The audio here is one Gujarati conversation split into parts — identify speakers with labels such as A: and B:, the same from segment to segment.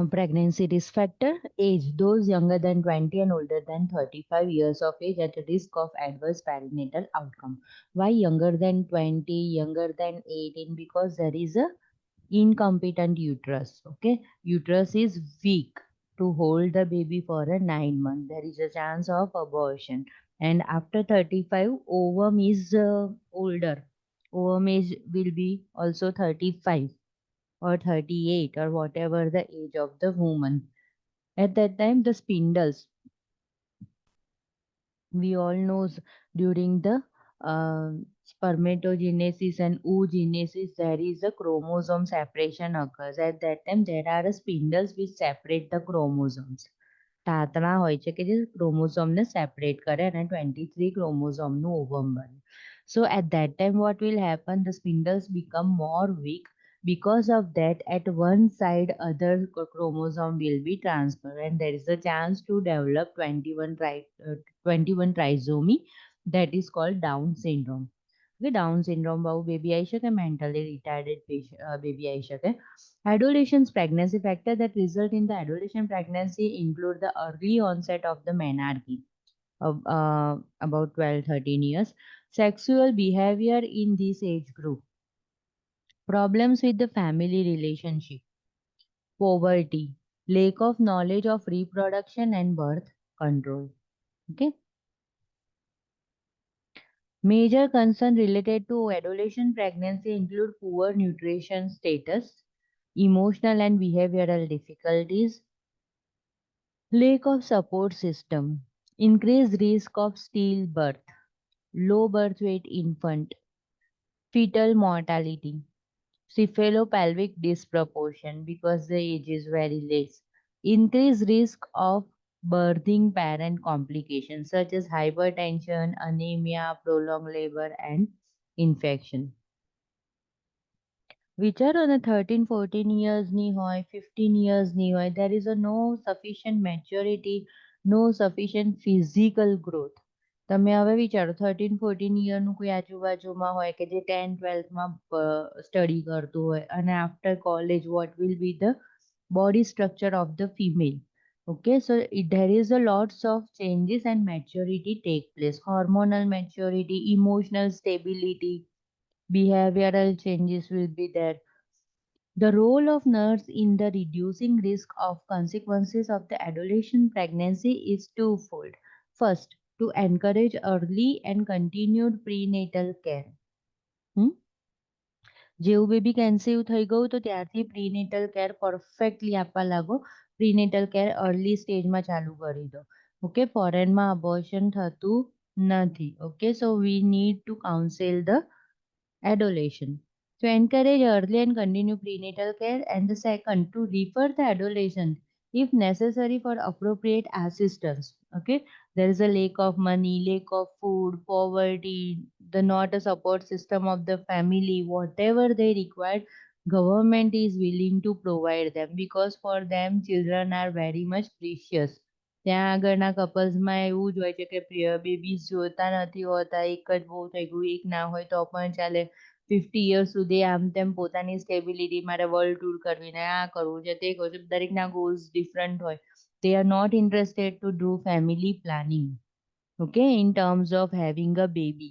A: Pregnancy risk factor, age, those younger than 20 and older than 35 years of age at risk of adverse perinatal outcome. Why younger than 20, younger than 18? Because there is a incompetent uterus. Okay, uterus is weak to hold the baby for a 9 month. There is a chance of abortion. And after 35, ovum is older. Ovum is will be also 35 or 38 or whatever the age of the woman. At that time, the spindles, we all knows during the spermatogenesis and oogenesis, there is a chromosome separation occurs. At that time, there are spindles which separate the chromosomes. તાતણા હોય છે કે જે ક્રોમોસોમને સેપરેટ કરે અને 23 ક્રોમોસોમનું ઓવમ બને. So at that time what will happen, the spindles become more weak. Because of that, at one side other chromosome will be transferred and there is a chance to develop 21 trisomy, that is called Down syndrome. Okay, Down syndrome બહુ બેબી આવી શકે, mentally retarded baby આવી શકે. Adolescence pregnancy factor that result in the adolescent pregnancy include the early onset of the menarche of about 12-13 years, sexual behavior in this age group, problems with the family relationship, poverty, lack of knowledge of reproduction and birth control. Okay. Major concern related to adolescent pregnancy include poor nutrition status, emotional and behavioral difficulties, lack of support system, increased risk of stillbirth, low birth weight infant, fetal mortality, cephalopelvic disproportion because the age is very less, increased risk of birthing parent complications such as hypertension, anemia, prolonged labor, and infection. વિચારો ને 13-14 yearsની હોય, 15 yearsની હોય, there is a no sufficient maturity, no sufficient physical growth. તમે હવે વિચારો 13-14 યરનું કોઈ આજુબાજુમાં હોય કે જે 10-12માં સ્ટડી કરતું હોય અને after college what will be the body structure of the female. Okay, so there is a lots of changes and maturity take place, hormonal maturity, emotional stability, behavioral changes will be there. The role of nurse in the reducing risk of consequences of the adolescent pregnancy is twofold. First, to encourage early and continued prenatal care. જેવું બેબી કન્સીવ થઈ ગયું તો ત્યારથી પ્રીનેટલ કેર પરફેક્ટલી આપવા લાગો. પ્રીનેટલ કેર અર્લી સ્ટેજમાં ચાલુ કરી દો. ઓકે, ફોરેનમાં અબોર્શન થતું નથી. Okay, so we need to counsel the adolescent. To encourage early and continue prenatal care, and the second, to refer the adolescent if necessary for appropriate assistance. Okay, there is a lack of money, lack of food, poverty, the not a support system of the family, whatever they require, government is willing to provide them because for them children are very much precious. ત્યાં આગળના કપલ્સમાં એવું જ હોય છે કે બેબીઝ જોતા નથી હોતા, એક જ બહુ થઈ ગયું, એક ના હોય તો પણ ચાલે. 50 years સુધી આમ તેમ પોતાની સ્ટેબિલિટી મારે વર્લ્ડ ટૂર કરવી ને આ કરવું છે તે કરવું છે, દરેકના ગોલ્સ ડિફરન્ટ હોય. They are not interested to do family planning, okay, in terms of having a baby.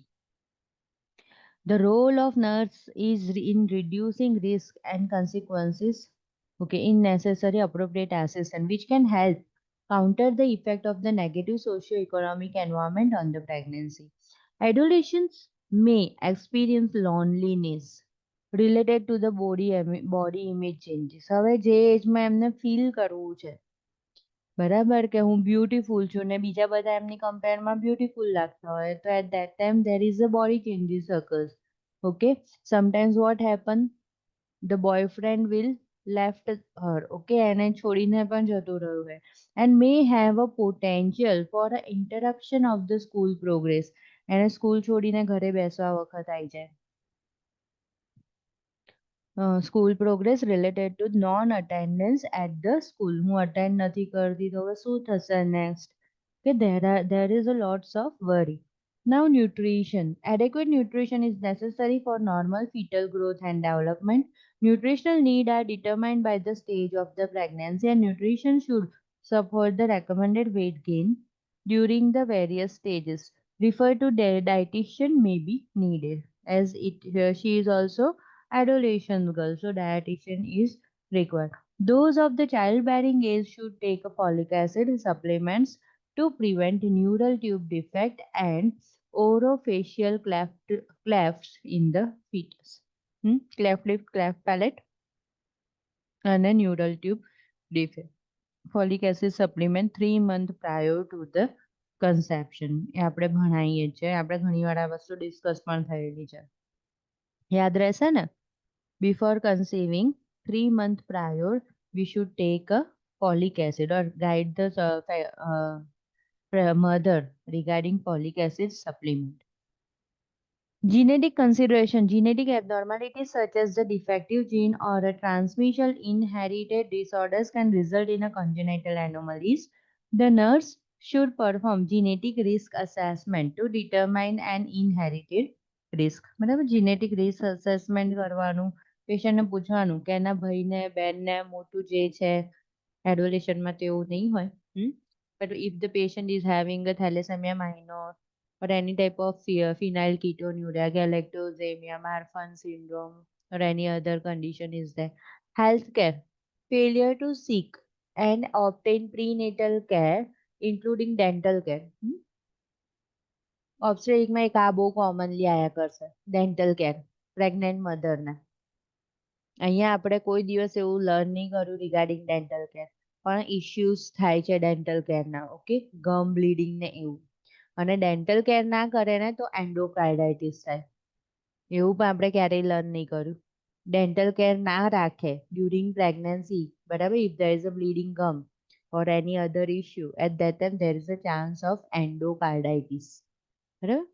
A: The role of nurse is in reducing risk and consequences, okay, in necessary appropriate assistance which can help counter the effect of the negative socio-economic environment on the pregnancy. Adolescents may experience loneliness related to the body image changes. હવે જે એજમાં એમને ફીલ કરવું છે બરાબર કે હું બ્યુટીફુલ છું ને બીજા બધા એમની કમ્પેરમાં બ્યુટીફુલ લાગતા હોય તો at that time there is a body changes occurs. Okay, sometimes what happen, the boyfriend will left her, okay, એને છોડીને પણ જતું રહ્યું હોય and may have a potential for a interruption of the school progress. એને સ્કૂલ છોડીને ઘરે બેસવા વખત આવી જાય. School progress related to non attendance at the school, હું અટેન્ડ નથી કરતી તો હવે શું થશે નેક્સ્ટ, કે there is a lots of worry. Now, nutrition. Adequate nutrition is necessary for normal fetal growth and development. Nutritional needs are determined by the stage of the pregnancy, and nutrition should support the recommended weight gain during the various stages. Refer to dietitian may be needed, as she is also adolescent girl, so dietitian is required. Those of the childbearing age should take a folic acid supplements to prevent neural tube defect and orofacial clefts in the fetus. Cleft lip, cleft palate, and a neural tube defect. Folic acid supplement 3 months prior to the conception. એ આપણે ભણાઈએ છીએ, આપણે ઘણીવાર આ વસ્તુ ડિસ્કસ પણ થયેલી છે. યાદ રહેશે ને? Before conceiving, 3 months prior, we should take a folic acid or guide the mother regarding folic acid supplement. Genetic consideration. Genetic abnormalities such as the defective gene or a transmission inherited disorders can result in a congenital anomalies. The nurse should perform genetic risk assessment to determine an inherited risk. બરાબર, genetic risk assessment કરવાનું, પેશન્ટને પૂછવાનું કે એના ભાઈને બેનને મોટું જે છે એડોલેશનમાં તો એવું નહીં હોય. But if the patient is having a thalassemia minor or any type of phenylketonuria, galactosemia, Marfan syndrome, or any other condition is there. Healthcare. Failure to seek and obtain prenatal care, including dental care. ઓબ્સ્ટેટ્રિકમાં એક આ બહુ કોમનલી આયા કરશે, ડેન્ટલ કેર પ્રેગ્નેન્ટ મધરને. અહીંયા આપણે કોઈ દિવસ એવું લર્ન નહીં કર્યું રિગાર્ડિંગ ડેન્ટલ કેર, પણ ઇશ્યુઝ થાય છે ડેન્ટલ કેરના. ઓકે, ગમ બ્લીડિંગ ને એવું. અને ડેન્ટલ કેર ના કરે ને તો એન્ડોકાર્ડાઇટિસ થાય, એવું પણ આપણે ક્યારેય લર્ન નહીં કર્યું. ડેન્ટલ કેર ના રાખે ડ્યુરિંગ પ્રેગ્નન્સી, બરાબર, if there is a bleeding gum or any other issue, at that time there is a chance of endocarditis. બરાબર.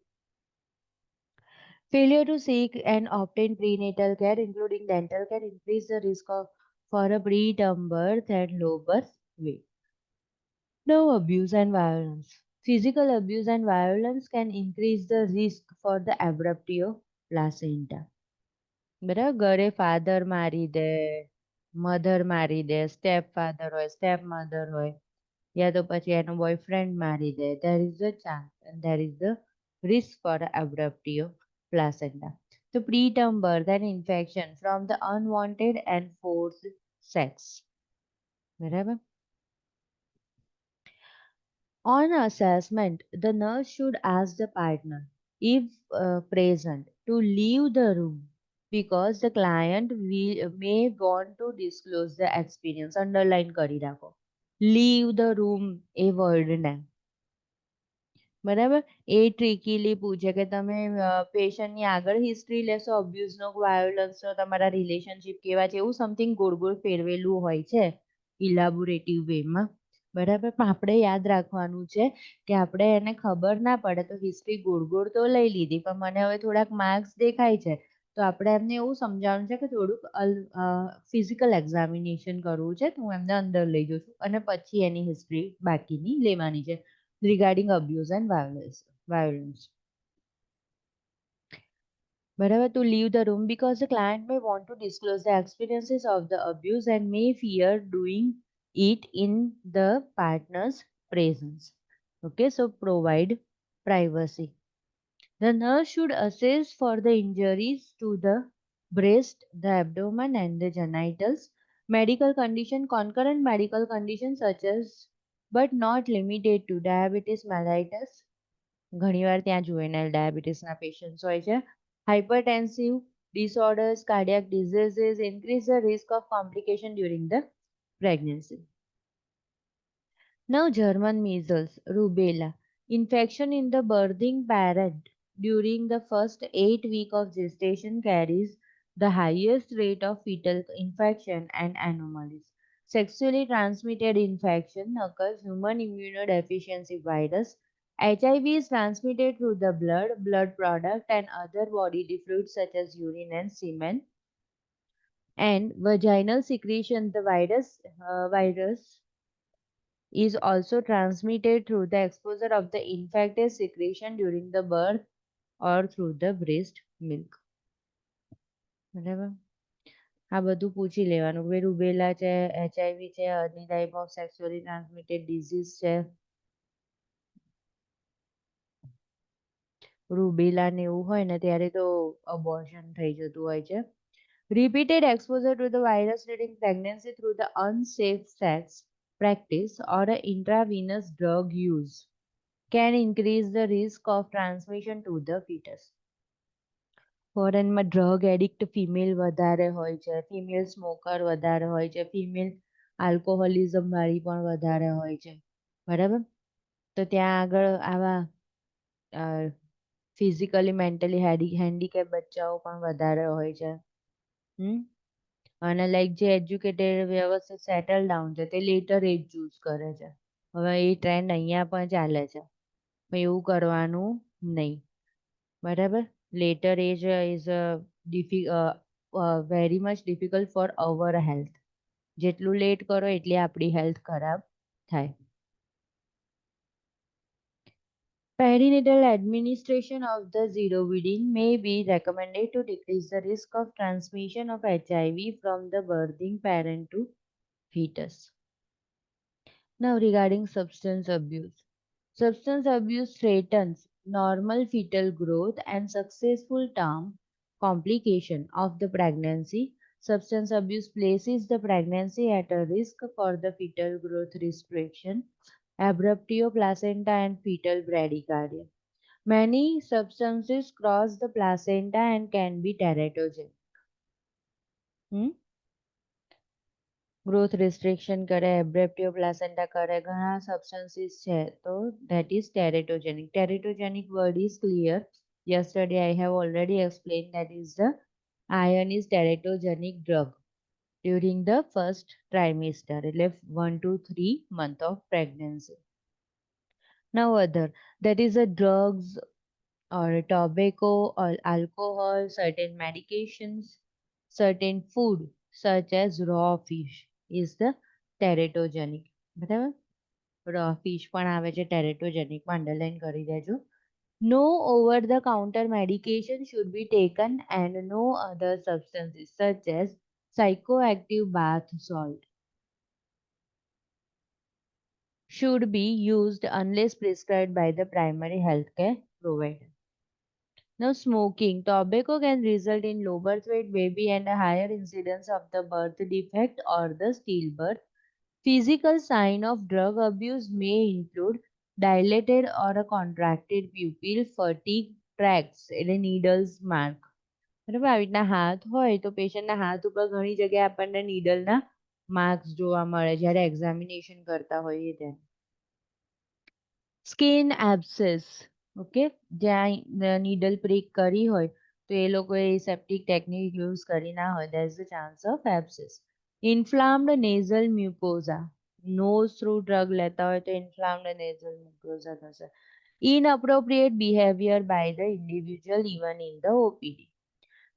A: Failure to seek and obtain prenatal care, including dental care, increase the risk of for a preterm birth and low birth weight. Now, abuse and violence. Physical abuse and violence can increase the risk for the abruptio placenta. બરાબર, ઘરે ફાધર મારી દે, મધર મારી દે, સ્ટેપ ફાધર હોય, સ્ટેપ મધર હોય, યા તો પછી એનો બોયફ્રેન્ડ મારી દે, there is a chance and there is the risk for abruptio placenta. So preterm birth and infection from the unwanted and forced sex. બરાબર. On assessment, the nurse should ask the partner, if present, to leave the room because the client may want to disclose the experience. Underline કરી રાખો. Leave the room એ વર્ડને. બરાબર, એ ટ્રિકીલી પૂછે કે તમે પેશન્ટની આગળ હિસ્ટ્રી લેશો અબ્યુઝનો, વાયોલન્સનો, તમારા રિલેશનશિપ કેવા છે, એવું સમથિંગ ગોળ ગોળ ફેરવેલું હોય છે ઇલાબોરેટિવ વેમાં. બરાબર, પણ આપણે યાદ રાખવાનું છે કે આપણે એને ખબર ના પડે તો હિસ્ટ્રી ગોળ ગોળ તો લઈ લીધી, પણ મને હવે થોડાક માર્ક્સ દેખાય છે તો આપણે એમને એવું સમજાવવાનું છે કે થોડુંક ફિઝિકલ એક્ઝામિનેશન કરવું છે, તો હું એમને અંદર લઈ જઉં છું અને પછી એની હિસ્ટ્રી બાકીની લેવાની છે regarding abuse and violence. Wherever to leave the room because the client may want to disclose the experiences of the abuse and may fear doing it in the partner's presence. Okay, so provide privacy. The nurse should assess for the injuries to the breast, the abdomen, and the genitals. Medical condition, concurrent medical conditions such as but not limited to diabetes mellitus. ઘણીવાર ત્યાં juvenile diabetesના patients હોય છે. Hypertensive disorders, cardiac diseases increase the risk of complication during the pregnancy. Now, German measles, rubella. Infection in the birthing parent during the first 8 weeks of gestation carries the highest rate of fetal infection and anomalies. Sexually transmitted infection occurs human immunodeficiency virus. HIV is transmitted through the blood, blood product, and other bodily fluids such as urine and semen. And vaginal secretion, the virus is also transmitted through the exposure of the infected secretion during the birth or through the breast milk. બરાબર, આ બધું પૂછી લેવાનું કે રૂબેલા છે, HIV છે, અન્ય type of sexually transmitted disease છે, રૂબેલા ને એવું હોય ને ત્યારે તો અબોર્શન થઈ જતું હોય છે. Repeated exposure to the virus during pregnancy through the unsafe sex practice or a intravenous drug use can increase the risk of transmission to the fetus. ફોરેનમાં ડ્રગ એડિક્ટ ફિમેલ વધારે હોય છે, ફિમેલ સ્મોકર વધારે હોય છે, ફિમેલ આલ્કોહોલિઝમ વાળી પણ વધારે હોય છે, બરાબર. તો ત્યાં આગળ આવા ફિઝિકલી મેન્ટલી હેન્ડીકેપ બચ્ચાઓ પણ વધારે હોય છે. અને લાઈક જે એજ્યુકેટેડ વ્યવસ્થિત સેટલ ડાઉન છે તે લેટર એજ ચૂઝ કરે છે. હવે એ ટ્રેન્ડ અહીંયા પણ ચાલે છે, એવું કરવાનું નહીં, બરાબર. Later age is very much difficult for our health. જેટલું લેટ કરો એટલી આપણી હેલ્થ ખરાબ થાય. Perinatal administration of the zerovidine may be recommended to decrease the risk of transmission of HIV from the birthing parent to fetus. Now, regarding substance abuse. Substance abuse threatens normal fetal growth and successful term complication of the pregnancy. Substance abuse places the pregnancy at a risk for the fetal growth restriction, abruptio placenta and fetal bradycardia. Many substances cross the placenta and can be teratogenic. Growth restriction કરે, એબ્રેપ્ટિયો પ્લાસેન્ટા કરે, ઘણા સબસ્ટન્સીસ છે, તો that is teratogenic. Teratogenic word is clear. Yesterday I have already explained that is the iron is teratogenic drug during the first trimester, એટલે 1 to 3 month of pregnancy. Now other, that is a drugs or tobacco or alcohol, certain medications, certain food such as raw fish is the teratogenic. બરાબર, raw fish પણ આવે છે teratogenic માં, underline કરી દેજો. No over the counter medication should be taken and no other substances such as psychoactive bath salt should be used unless prescribed by the primary healthcare provider. Now, smoking. Tobacco can result in low birth weight baby and a higher incidence of the birth defect or the stillbirth. Physical sign of drug abuse may include dilated or a contracted pupil, fatigue, tracts, એટલે needles mark. બરાબર, આવી રીતના હાથ હોય તો પેશન્ટના હાથ ઉપર ઘણી જગ્યાએ આપણને નીડલના માર્ક્સ જોવા મળે જ્યારે એક્ઝામિનેશન કરતા હોઈએ ત્યારે. સ્કિન એબ્સેસ, ઓકે, જ્યાં નીડલ પ્રિક કરી હોય તો એ લોકોએ સેપ્ટિક ટેકનિક યુઝ કરી ના હોય, there is a chance of abscess. Inflamed nasal mucosa, nose through drug લેતા હોય તો ઇન્ફ્લામ્ડ નેઝલ મ્યુકોઝા થશે. Inappropriate behavior by the individual even in the OPD.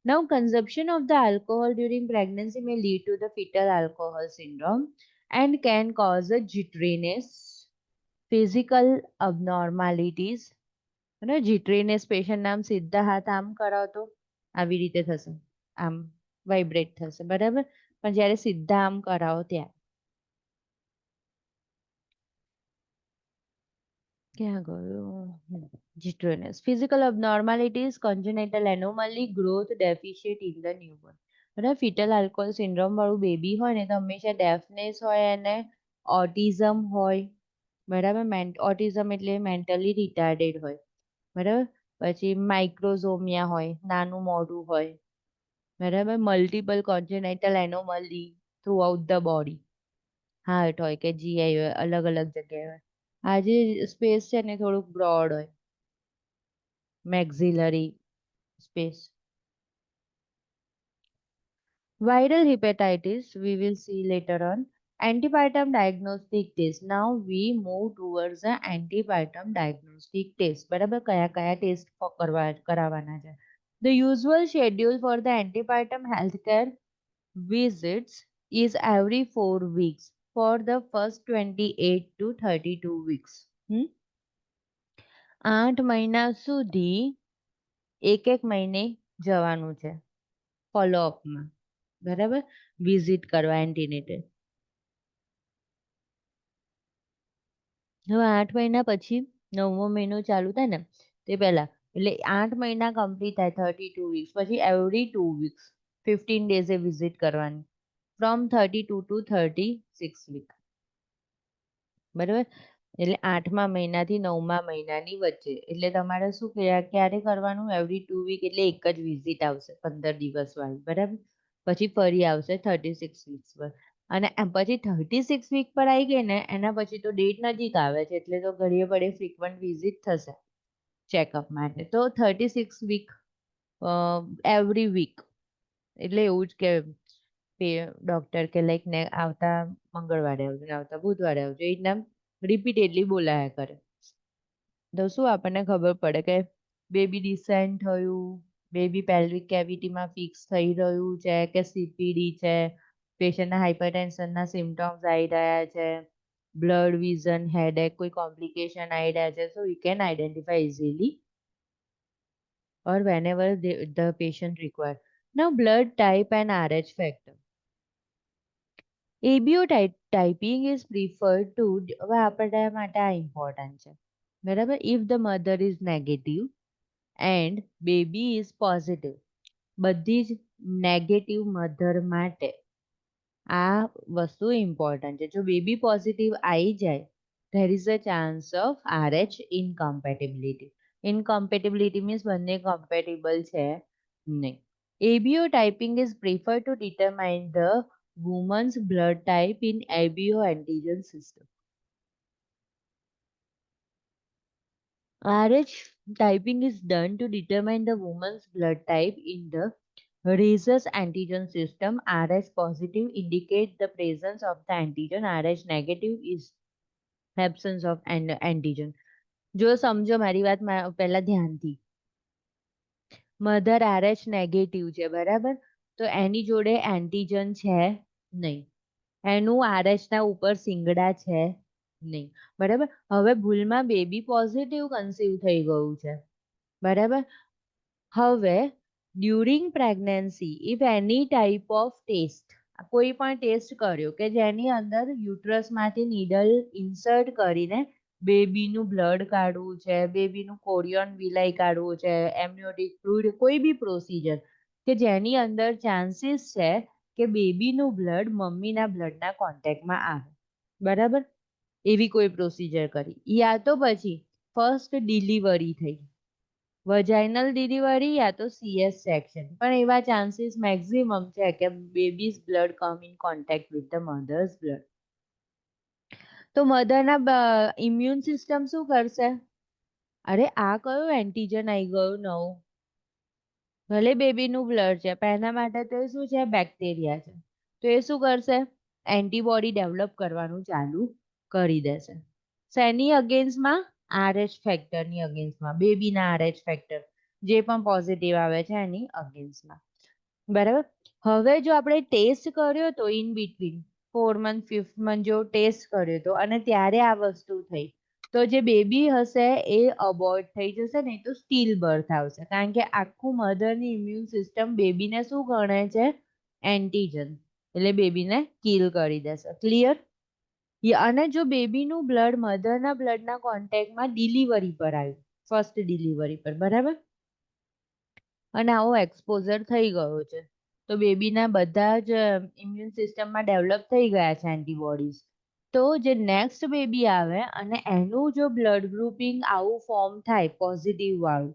A: Now, consumption of the alcohol during pregnancy may lead to the fetal alcohol syndrome and can cause a jitteriness, physical abnormalities. અને જીટ્રીનેસ પેશન્ટને આમ સીધા હાથ આમ કરાવો તો આવી રીતે થશે, આમ વાઇબ્રેટ થશે, બરાબર. પણ જ્યારે સીધા આમ કરાવો ત્યાં ક્યાં ગયું? જીટ્રીનેસ, physical abnormalities, congenital anomaly, growth deficit in the newborn. બરાબર, fetal alcohol syndrome વાળું બેબી હોય ને તો હંમેશા ડેફનેસ હોય અને ઓટિઝમ હોય, બરાબર. ઓટિઝમ એટલે મેન્ટલી રિટાર્ડેડ હોય, બરાબર. પછી માઇક્રોઝોમિયા હોય, નાનું મોઢું હોય, બરાબર. Multiple congenital anomaly throughout the body, heart હોય કે જીઆઈ હોય, અલગ અલગ જગ્યાએ હોય. આ જે સ્પેસ છે ને થોડુંક બ્રોડ હોય, મેક્સિલરી space. Viral hepatitis, we will see later on. Antepartum diagnostic test. Now we move towards the antepartum diagnostic test. બરાબર, કયા કયા ટેસ્ટ કરાવવાના છે. The usual schedule for the antepartum healthcare visits is every 4 weeks. for the first 28 to 32 weeks. 8 મહિના સુધી એક મહિને જવાનું છે ફોલોઅપમાં, બરાબર, વિઝિટ કરવા એન્ટીનેટર. હવે 8 મહિના પછી 9મો મહિનો ચાલુ થાય ને તે પહેલા, એટલે 8 મહિના કમ્પ્લીટ થાય 32 વીક્સ પછી એવરી 2 વીક્સ 15 ડેઝે વિઝિટ કરવાની ફ્રોમ 32 ટુ 36 વીક, બરાબર. એટલે 8મા મહિનાથી 9મા મહિનાની વચ્ચે, એટલે તમારે શું ક્યારે કરવાનું, એવરી 2 વીક, એટલે એક જ વિઝિટ આવશે 15 દિવસ વાળી, બરાબર. પછી ફરી આવશે 36 વીક્સ પર, અને પછી 36 વીક પર આવી ગઈ ને એના પછી તો ડેટ નજીક આવે છે એટલે તો ઘડીએ પડે ફ્રીક્વન્ટ વિઝિટ થશે ચેકઅપ માટે. તો 36 વીક એવરી વીક, એટલે એવું જ કે ડોક્ટર કે લાઈક ને આવતા મંગળવારે આવજો ને આવતા બુધવારે આવજો, એ રીતના રિપીટેડલી બોલાયા કરે. તો શું આપણને ખબર પડે કે બેબી ડિસેન્ટ થયું, બેબી પેલ્વિક કેવિટીમાં ફિક્સ થઈ રહ્યું છે કે સીપીડી છે, પેશન્ટના હાઇપરટેન્શનના સિમ્ટમ્સ આવી રહ્યા છે, બ્લડ વિઝન, હેડેક, કોઈ કોમ્પ્લિકેશન આવી રહ્યા છે. So you can identify easily or whenever the patient requires. Now blood type and RH factor. ABO typing is preferred to, હવે આપણા માટે આ ઇમ્પોર્ટન્ટ છે, બરાબર. If the mother is negative and baby is positive, બધી જ નેગેટિવ મધર માટે આ વસ્તુ ઇમ્પોર્ટન્ટ છે. જો બેબી પોઝિટિવ આવી જાય, there is a chance of RH incompatibility. Incompatibility means બંને compatible છે નહીં. ABO typing is preferred to determine the woman's blood type in ABO antigen system. RH typing is done to determine the woman's blood type in the rhesus antigen system. RH positive indicate the presence of the antigen. RH negative is absence of antigen. જો સમજો મારી વાત પહેલા ધ્યાનથી, મધર RH નેગેટિવ છે, બરાબર, તો એની જોડે એન્ટીજન છે નહીં, એનું RH ના ઉપર સિંગડા છે નહીં, બરાબર. હવે ભૂલમાં બેબી પોઝિટિવ કન્સીવ થઈ ગયું છે, બરાબર. હવે during pregnancy if any type of test, કોઈ પણ ટેસ્ટ કર્યો કે જેની અંદર યુટ્રસમાંથી નીડલ ઇન્સર્ટ કરીને બેબીનું બ્લડ કાઢવું છે, બેબીનું કોરિયોન વિલાઈ કાઢવું છે, એમનિયોટિક ફ્લુઇડ, કોઈ બી પ્રોસિજર કે જેની અંદર ચાન્સીસ છે કે બેબીનું બ્લડ મમ્મીના બ્લડના કોન્ટેક્ટમાં આવે, બરાબર, એવી કોઈ પ્રોસિજર કરી, યા તો પછી ફર્સ્ટ ડિલિવરી થઈ, વજાઇનલ ડિલિવરી યા તો CS સેક્શન, પણ એવા ચાન્સીસ મેક્સિમમ છે કે baby's blood come in contact with the mother's blood. તો મધરના ઇમ્યુન સિસ્ટમ શું કરશે, અરે આ કયો એન્ટીજન આવી ગયું નવું, ભલે બેબીનું બ્લડ છે પણ એના માટે તો એ શું છે, બેક્ટેરિયા છે, તો એ શું કરશે, એન્ટીબોડી ડેવલપ કરવાનું ચાલુ કરી દેશે. શેની અગેન્સ્ટમાં, RH ફેક્ટરની અગેન્સ્ટમાં, બેબીના RH ફેક્ટર જે પણ પોઝિટિવ આવે છે એની અગેન્સ્ટમાં, બરાબર. હવે જો આપણે ટેસ્ટ કર્યો તો in between 4 month 5th month જો ટેસ્ટ કર્યો તો અને ત્યારે આ વસ્તુ થઈ, તો જે બેબી હશે એ અબોર્ટ થઈ જશે ને, તો સ્ટીલ બર્થ આવશે, કારણ કે આખું મધરની ઇમ્યુન સિસ્ટમ બેબીને શું ગણે છે, એન્ટીજન, એટલે બેબીને કિલ કરી દેશે. ક્લિયર. અને જો બેબીનું બ્લડ મધરના બ્લડના કોન્ટેક્ટમાં ડિલિવરી પર આવ્યું, ફર્સ્ટ ડિલિવરી પર, બરાબર, અને આવો એક્સપોઝર થઈ ગયો છે, તો બેબીના બધા જ ઇમ્યુન સિસ્ટમમાં ડેવલપ થઈ ગયા છે એન્ટીબોડીઝ, તો જે નેક્સ્ટ બેબી આવે અને એનું જો બ્લડ ગ્રુપિંગ આવું ફોર્મ થાય પોઝિટિવ વાળું,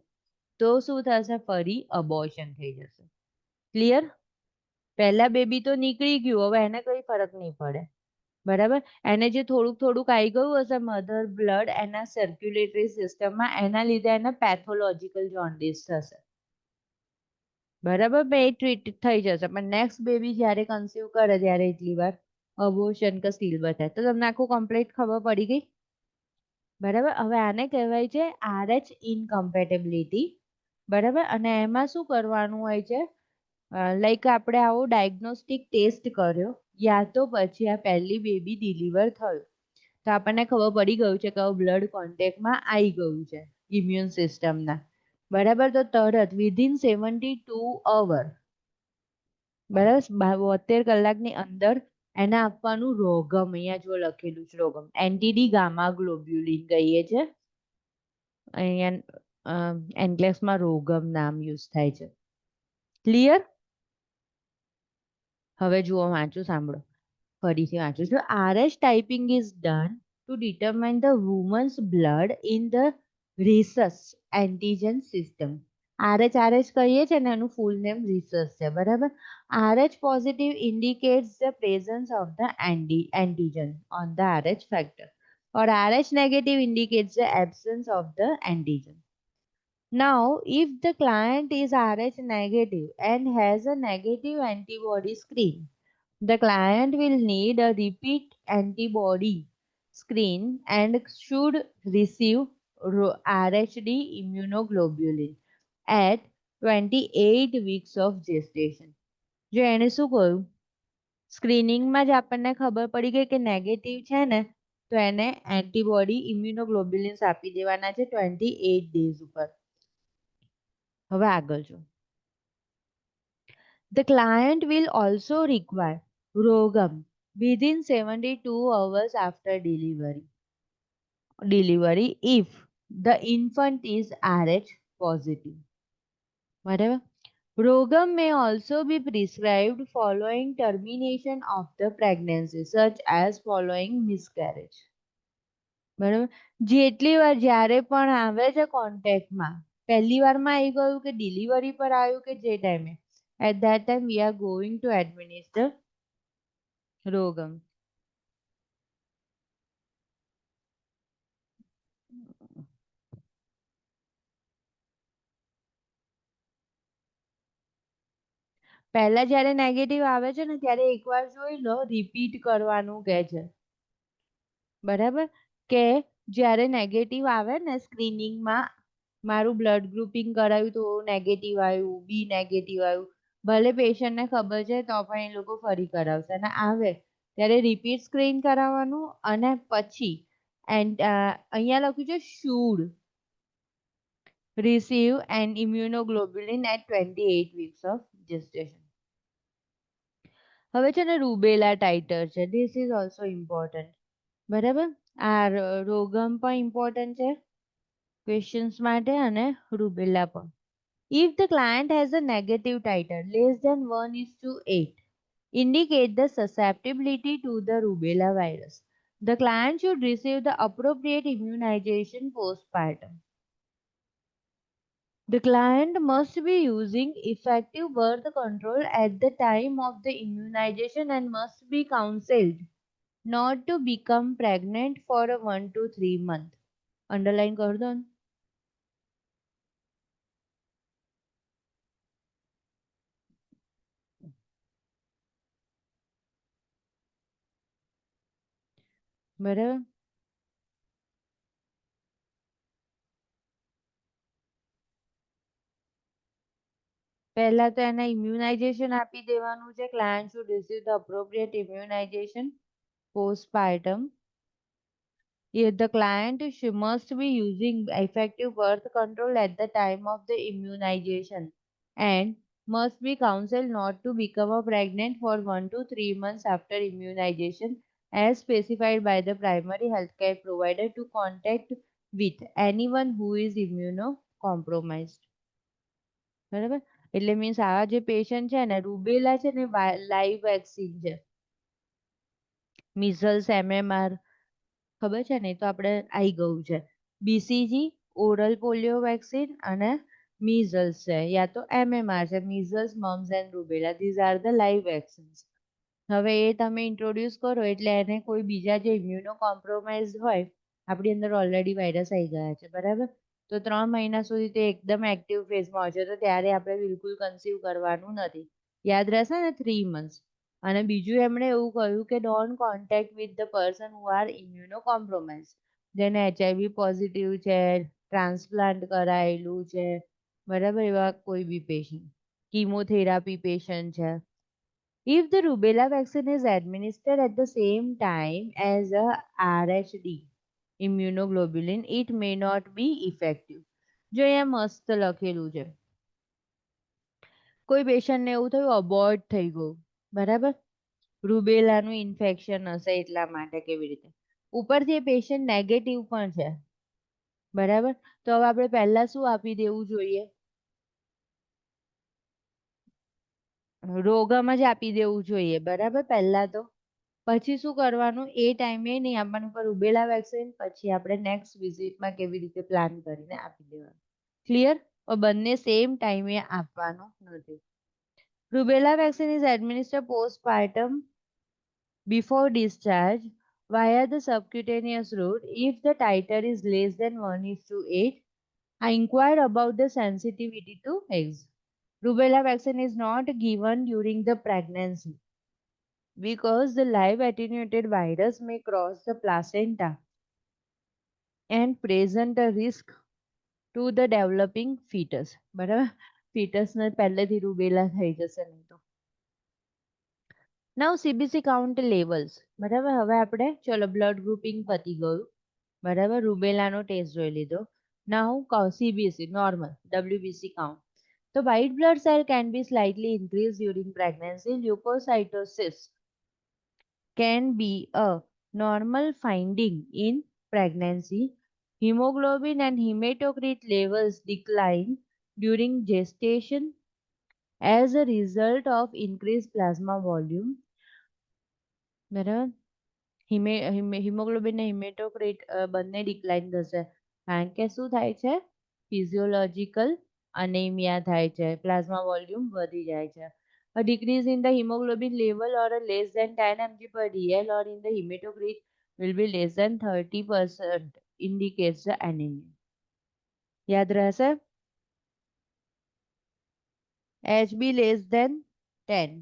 A: તો શું થશે, ફરી અબોર્શન થઈ જશે. ક્લિયર. પહેલા બેબી તો નીકળી ગયું, હવે એને કઈ ફરક નહીં પડે, બરાબર. એને જે થોડુંક થોડુંક આવી ગયું હશે મધર બ્લડ એના સર્ક્યુલેટરી સિસ્ટમમાં, એના લીધે એને પેથોલોજીકલ જોન્ડિસ થશે, બરાબર, એ ટ્રીટ થઈ જશે. પણ નેક્સ્ટ બેબી જ્યારે કન્સીવ કરે ત્યારે એટલી વાર અબોર્શન કે સ્ટીલ બર્થ થાય. તો તમને આખું કમ્પ્લીટ ખબર પડી ગઈ, બરાબર. હવે આને કહેવાય છે RH ઇનકમ્પેટેબિલિટી, બરાબર. અને એમાં શું કરવાનું હોય છે, લાઈક આપણે આવો ડાયગ્નોસ્ટિક ટેસ્ટ કર્યો, યા તો પછી આ પહેલી બેબી ડિલિવર થયું. તો આપણને ખબર પડી ગયું છે કે બ્લડ કોન્ટેક્ટમાં આવી ગયું છે ઇમ્યુન સિસ્ટમના. બરાબર, તો તરત વિધિન 72 અવર, બરાબર, 72 કલાકની અંદર એને આપવાનું રોગમ. અહીંયા જો લખેલું છે રોગમ, એન્ટીડી ગામા ગ્લોબ્યુલિન કહીએ છે. અહીંયા એન્ક્લેક્સમાં રોગમ નામ યુઝ થાય છે. ક્લિયર? હવે જુઓ, વાંચું, સાંભળો, ફરીથી વાંચું છું. RH typing is done to determine the woman's blood in the rhesus antigen system. RH કહીએ છે ને, એનું ફૂલ નેમ rhesus છે, બરાબર. RH positive indicates the presence of the antigen on the RH factor, or RH negative indicates the absence of the antigen. Now, if the client is RH negative and has a negative antibody screen, the client will need a repeat antibody screen and should receive RHD immunoglobulin at 28 weeks of gestation. જો એને શું કહ્યું, સ્ક્રીનિંગમાં જ આપણને ખબર પડી ગઈ કે નેગેટિવ છે ને, તો એને એન્ટીબોડી ઇમ્યુનોગ્લોબ્યુલિન્સ આપી દેવાના છે 28 ડેઝ ઉપર. હવે આગળ જો, the client will also require Rogam within 72 hours after delivery if the infant is RH positive. Whatever. Rogam may also be prescribed following termination of the pregnancy, such as following miscarriage. બરાબર, જેટલી વાર જ્યારે પણ આવે છે કોન્ટેક્ટમાં, પહેલી વારમાં આવી ગયું કે ડિલિવરી પર આવ્યું કે જે ટાઈમે, at that time we are going to administer Rogam. પહેલા જ્યારે નેગેટિવ આવે છે ને, ત્યારે એકવાર જોઈ લો, રિપીટ કરવાનું કહે છે. બરાબર, કે જ્યારે નેગેટિવ આવે ને સ્ક્રીનિંગમાં, મારું બ્લડ ગ્રુપિંગ કરાવ્યું તો નેગેટિવ આવ્યું, બી નેગેટિવ આવ્યું, ભલે પેશન્ટને ખબર છે તો પણ એ લોકો ફરી કરાવશે. અને આવે ત્યારે રિપીટ સ્ક્રીન કરાવવાનું, અને પછી અહીંયા લખ્યું છે should receive an immunoglobulin at 28 weeks of gestation. હવે છે ને રૂબેલા ટાઇટર છે, ધીસ ઇઝ ઓલ્સો ઇમ્પોર્ટન્ટ. બરાબર, આ રોગમ પણ ઇમ્પોર્ટન્ટ છે ક્વેશ્ચન્સ માટે, અને રૂબેલા પણ. If the client has a negative titer less than 1:8, indicate the susceptibility to the rubella virus. The client should receive the appropriate immunization postpartum. The client must be using effective birth control at the time of the immunization and must be counseled not to become pregnant for 1 to 3 months. Underline કર દો ને. બરાબર, પહેલા તો એને ઇમ્યુનાઇઝેશન આપી દેવાનું છે. Client should receive the appropriate immunization postpartum. The client must be using effective birth control at the time of the immunization and must be counseled not to become pregnant for 1 to 3 months after immunization as specified by the primary healthcare provider to contact with anyone who is immunocompromised. બરાબર, એટલે મીન્સ આવા જે પેશન્ટ છે ને, રૂબેલા છે ને લાઈવ વેક્સિન છે. મિઝલ્સ, MMR ખબર છે ને, તો આપણે આવી ગયું છે. BCG ઓરલ પોલિયો વેક્સિન, અને મિઝલ્સ છે, યા તો MMR છે, measles, mumps and rubella, these are the live vaccines. હવે એ તમે ઇન્ટ્રોડ્યુસ કરો એટલે એને કોઈ બીજા જે ઇમ્યુનો કોમ્પ્રોમાઇઝ હોય, આપણી અંદર ઓલરેડી વાયરસ આવી ગયા છે, બરાબર, તો 3 મહિના સુધી તે એકદમ એક્ટિવ ફેઝમાં હોય છે, તો ત્યારે આપણે બિલકુલ કન્સીવ કરવાનું નથી. યાદ રહેશે ને, 3 મંથ્સ. અને બીજું એમણે એવું કહ્યું કે don't contact with the person who are immuno compromise, જેને HIV પોઝિટિવ છે, ટ્રાન્સપ્લાન્ટ કરાયેલું છે, બરાબર, એવા કોઈ બી પેશન્ટ, કીમોથેરાપી પેશન્ટ છે, If the rubella vaccine is administered at the same time as a RHD immunoglobulin, it may not be effective. જો અહીંયા મસ્ત લખેલું છે. કોઈ પેશન્ટને એવું થયું અબોર્ટ થઈ ગયું બરાબર રૂબેલાનું ઇન્ફેક્શન હશે એટલા માટે કેવી રીતે ઉપરથી એ પેશન્ટ નેગેટિવ પણ છે બરાબર તો હવે આપણે પહેલા શું આપી દેવું જોઈએ રોગમ જ આપી દેવું જોઈએ બરાબર પહેલા તો પછી શું કરવાનું એ ટાઈમે નહીં આપવાનું પર રૂબેલા વેક્સિન પછી આપણે નેક્સ્ટ વિઝિટમાં કેવી રીતે પ્લાન કરીને આપી દેવાનું ક્લિયર બંને સેમ ટાઈમે આપવાનું નથી Rubella vaccine is administered postpartum before discharge via the subcutaneous route if the titer is less than 1:8. I inquire about the sensitivity to eggs. Rubella vaccine is not given during the pregnancy because the live attenuated virus may cross the placenta and present a risk to the developing fetus. બરાબર ફીટસને પહેલેથી રૂબેલા થઈ જશે નહીં તો નાઉ સીબીસી કાઉન્ટ લેવલ્સ બરાબર હવે આપણે ચલો બ્લડ ગ્રુપિંગ પતી ગયું બરાબર રૂબેલાનો ટેસ્ટ જોઈ લીધો નાઉ સીબીસી નોર્મલ WBC કાઉન્ટ તો white blood cell can be slightly increased during pregnancy. Leukocytosis can be a normal finding in pregnancy. Hemoglobin and hematocrit levels decline during gestation as a result of increased plasma volume. બરાબર હિમોગ્લોબિન ને હિમેટોક્રિટ બંને ડિક્લાઇન થશે કારણ કે શું થાય છે ફિઝિયોલોજિકલ અનેમિયા થાય છે પ્લાઝમા વોલ્યુમ વધી જાય છે A decrease in the hemoglobin level or a less than 10 mg per dl or in the hematocrit will be less than 30% indicates the anemia. યાદ રહેશે HB less than 10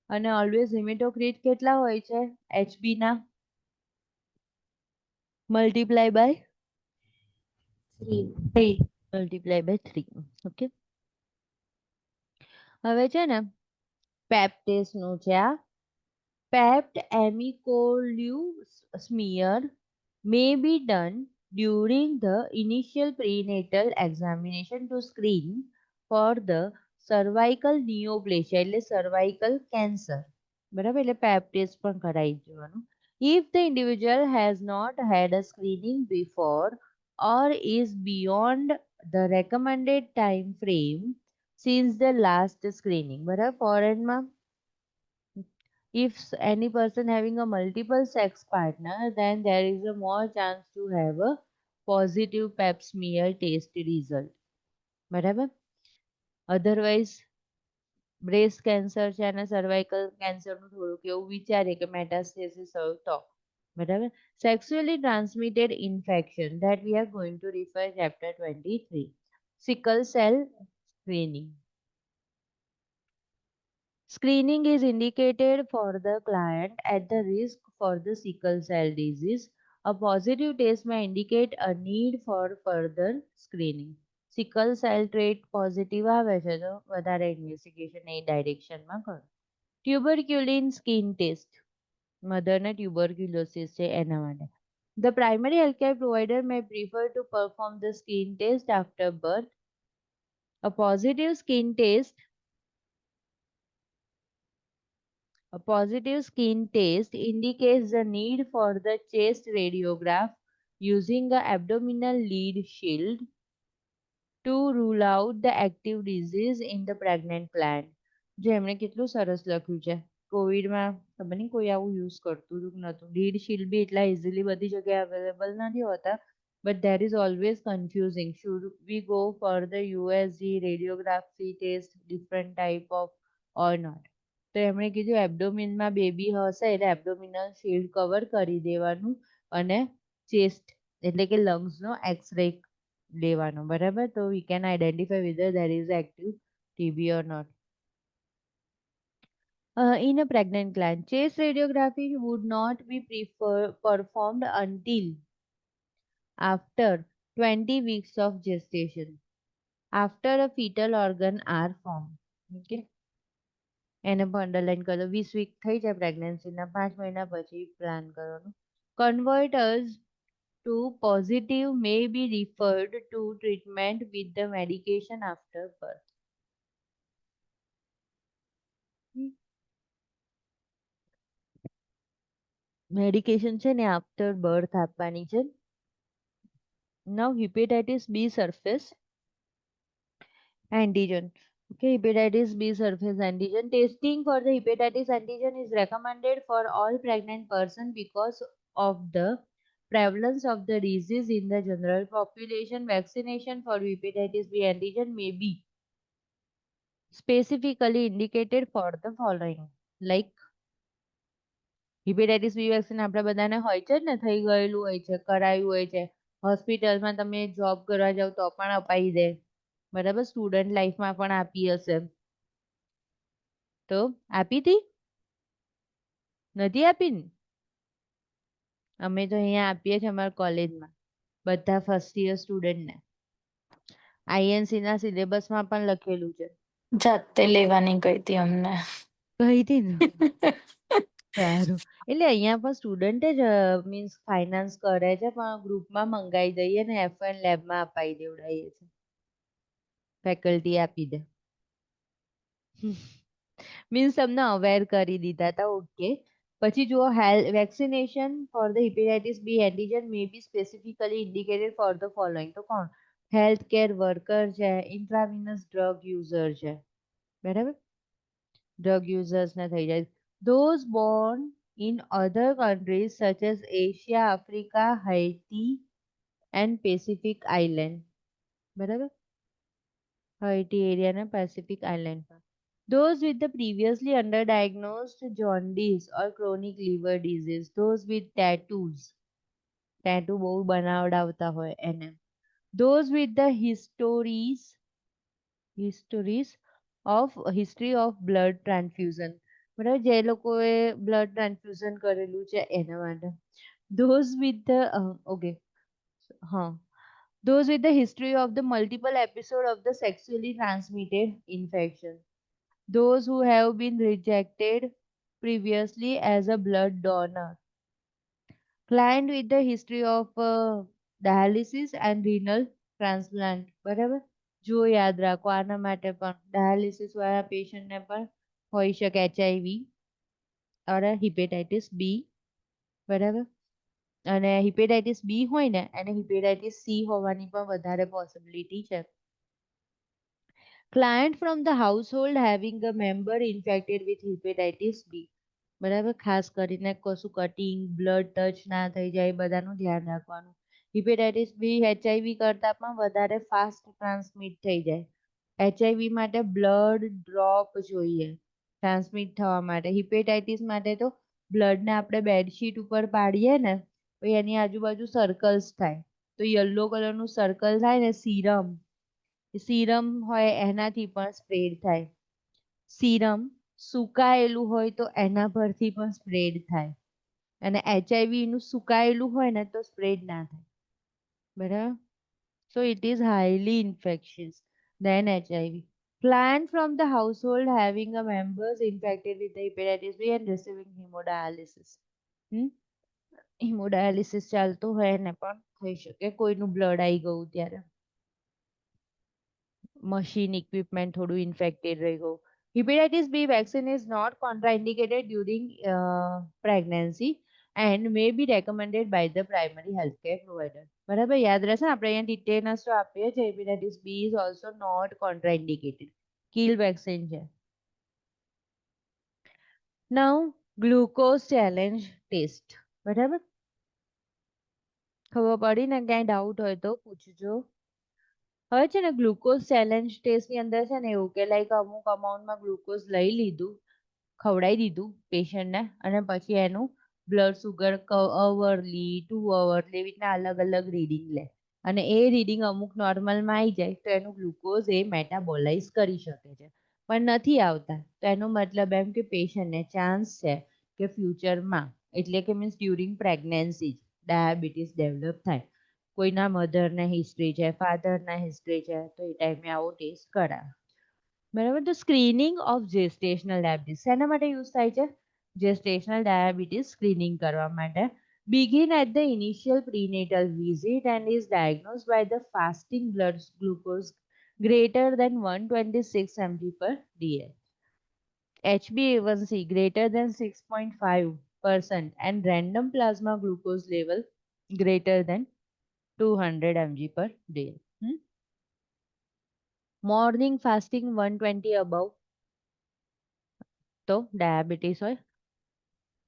A: અને ઓલવેઝ હિમેટોક્રિટ કેટલા હોય છે HB ના multiply by 3 multiply by 3 okay હવે છે ને પેપ ટેસ્ટ નું છે આ પેપ્ડ એમિકોલ્યુ smear may be done during the initial prenatal examination to screen for the cervical neoplasia એટલે cervical cancer બરાબર એટલે પેપ ટેસ્ટ પણ કરાવી દેવાનું if the individual has not had a screening before or is beyond the recommended time frame since the last screening બરાબર ફોરેનમાં if any person having a multiple sex partner then there is a more chance to have a positive pap smear test result બરાબર otherwise બ્રેસ્ટ કેન્સર છે અને સર્વાઇકલ કેન્સરનું થોડુંક એવું વિચારે કે મેટાસ્ટેસિસ હોય તો બરાબર sexually transmitted infection that we are going to refer chapter 23 sickle cell screening Screening is indicated for the client at the risk for the sickle cell disease. A positive test may indicate a need for further screening. Sickle cell trait positive આવે છે તો વધારે ઇન્વેસ્ટિગેશન એ ડાયરેક્શનમાં કરો ટ્યુબરક્યુલિન સ્કિન ટેસ્ટ મધરને ટ્યુબરક્યુલોસિસ છે એના માટે The primary healthcare provider may prefer to perform the skin test after birth. A positive skin test A positive skin test indicates the need for the chest radiograph using a abdominal lead shield to rule out the active disease in the pregnant plant. જે એમણે કેટલું સરસ લખ્યું છે કોવિડમાં ખબર નહીં કોઈ આવું યુઝ કરતું હતું કે નતું લીડ શીલ્ડ બી એટલા ઇઝીલી બધી જગ્યાએ અવેલેબલ નથી હોતા but there is always confusing should we go for the USG radiography test different type of or not તો એમણે કીધું એબ્ડોમિનમાં બેબી હશે એટલે એબ્ડોમિનલ શીલ્ડ કવર કરી દેવાનું અને ચેસ્ટ એટલે કે લંગ્સનો એક્સરે લેવાનો બરાબર તો we can identify whether there is active TB or not. In a pregnant client, chest radiography would not be performed until after 20 weeks of gestation, after a fetal organ are formed. Okay. એને પણ અંડરલાઈન કરો. 20 વીક થઈ જાય પ્રેગ્નન્સીના 5 મહિના પછી પ્લાન કરવાનું. Converters to positive may be referred to treatment with the medication after birth. Medication છે ને આફ્ટર બર્થ આપવાની છે. Now hepatitis B surface antigen. Okay, hepatitis B surface antigen. Testing for the hepatitis antigen is recommended for all pregnant person because of the prevalence of the disease in the general population. Vaccination for hepatitis B antigen may be specifically indicated for the following. Like hepatitis B vaccine આપણા બધાને હોય છે ને, થઈ ગયેલું હોય છે, કરાયું હોય છે. હોસ્પિટલમાં તમે જોબ કરવા જાવ તો પણ અપાઈ દે, બરાબર. સ્ટુડન્ટ લાઈફમાં પણ આપી હશે. તો આપી હતી? નથી આપી ને? અમે તો અહીંયા આપીએ છીએ અમારા કોલેજમાં બધા ફર્સ્ટ યર સ્ટુડન્ટને. આઈએનસી ના સિલેબસમાં પણ લખેલું છે.
B: જાતે લેવાની ગઈ હતી અમને.
A: કહી હતી ને. સારું. એટલે અહીંયા પણ સ્ટુડન્ટ જ મીન્સ ફાઇનાન્સ કરે છે, પણ ગ્રુપમાં મંગાવી દઈએ ને એફએન લેબમાં અપાઈ દેવડાવીએ છીએ. ફેકલ્ટી આપી દે. મીન્સ તમને અવેર કરી દીધા હતા. ઓકે. પછી જુઓ, vaccination for the hepatitis B antigen may be specifically indicated for the following. તો કોણ? હેલ્થ કેર વર્કર છે, ઇન્ટ્રાવિનસ ડ્રગ યુઝર છે, બરાબર. ડ્રગ યુઝર્સ ને થઈ જાય. Those born in other countries such as Asia, Africa, Haiti and Pacific Island. બરાબર. Haiti area ને Pacific Island પર. Those with the previously underdiagnosed jaundice or chronic liver disease. Those with tattoos. Tattoo બહુ બનાવડાવતા હોય એને. Those with the histories history of blood transfusion. બરાબર. જે લોકોએ બ્લડ ટ્રાન્સફ્યુઝન કરેલું છે એના માટે. Those with the okay. હા. Those with the history of the multiple episode of the sexually transmitted infection. Those who have been rejected previously as a blood donor. Client with the history of dialysis and renal transplant. બરાબર. જો યાદ રાખો, આના માટે પણ ડાયાલિસિસ વાળા પેશન્ટને પણ હોઈ શકે એચઆઈવી or હિપેટાઇટિસ બી, બરાબર. અને હિપેટાઇટિસ બી હોય ને એને હિપેટાઇટિસ સી હોવાની પણ વધારે પોસિબિલિટી છે. Client from the household having a member infected with hepatitis B. બરાબર. ખાસ કરીને કશું કટિંગ, બ્લડ ટચ ના થઈ જાય, બધાનું ધ્યાન રાખવાનું. હિપેટાઇટિસ બી એચઆઈવી કરતાં પણ વધારે ફાસ્ટ ટ્રાન્સમિટ થઈ જાય. એચઆઈવી માટે બ્લડ ડ્રોપ જોઈએ ટ્રાન્સમિટ થવા માટે. હિપેટાઇટિસ માટે તો બ્લડને આપણે બેડશીટ ઉપર પાડીએ ને તો એની આજુબાજુ સર્કલ્સ થાય. તો યલો કલરનું સર્કલ થાય ને, સીરમ હોય એનાથી પણ સ્પ્રેડ થાય. સીરમ સુકાયેલું હોય તો એના પરથી પણ સ્પ્રેડ થાય. અને એચઆઈવી નું સુકાયેલું હોય ને તો સ્પ્રેડ ના થાય, બરાબર. So it is highly infectious than HIV. Client from the household having a members infected with the hepatitis B and receiving hemodialysis. હિમોડાયાલિસિસ ચાલતું હોય ને પણ થઈ શકે, કોઈનું બ્લડ આવી ગયું ત્યારે. મશીન ઇક્વિપમેન્ટ થોડું ઇન્ફેક્ટેડ રહી ગયું. Hepatitis B vaccine is not contraindicated during pregnancy and may be recommended by the primary healthcare provider. બરાબર. યાદ રહેશે ને, આપણે અહીંયા ડિટેલ્સ તો આપીએ છીએ. Hepatitis B is also not contraindicated. Kill vaccine છે. Now glucose challenge test. બરાબર. ખબર પડી ને? ક્યાંય ડાઉટ હોય તો પૂછજો. હવે છે ને ગ્લુકોઝ ચેલેન્જ ટેસ્ટની અંદર છે ને એવું કે લાઈક અમુક અમાઉન્ટમાં ગ્લુકોઝ લઈ લીધું, ખવડાવી દીધું પેશન્ટને, અને પછી એનું બ્લડ સુગર અવરલી 2 અવરલી એવી રીતના અલગ અલગ રીડિંગ લે. અને એ રીડિંગ અમુક નોર્મલમાં આવી જાય તો એનું ગ્લુકોઝ એ મેટાબોલાઇઝ કરી શકે છે. પણ નથી આવતા તો એનો મતલબ એમ કે પેશન્ટને ચાન્સ છે કે ફ્યુચરમાં, એટલે કે means during pregnancy diabetes develop થાય. કોઈના મધરને હિસ્ટ્રી છે, ફાધરના હિસ્ટ્રી છે, તો એ ટાઈમે આવો ટેસ્ટ કરાવે. બરાબર. તો સ્ક્રીનિંગ ઓફ જેસ્ટેશનલ ડાયાબિટીસ શેના માટે યુઝ થાય છે? જેસ્ટેશનલ ડાયાબિટીસ સ્ક્રીનિંગ કરવા માટે. Begin at the initial prenatal visit and is diagnosed by the fasting blood glucose greater than 126 mg per dl. HbA1c greater than 6.5% and random plasma glucose level greater than 200 mg per dl. Morning fasting 120 above તો ડાયાબિટીસ હોય.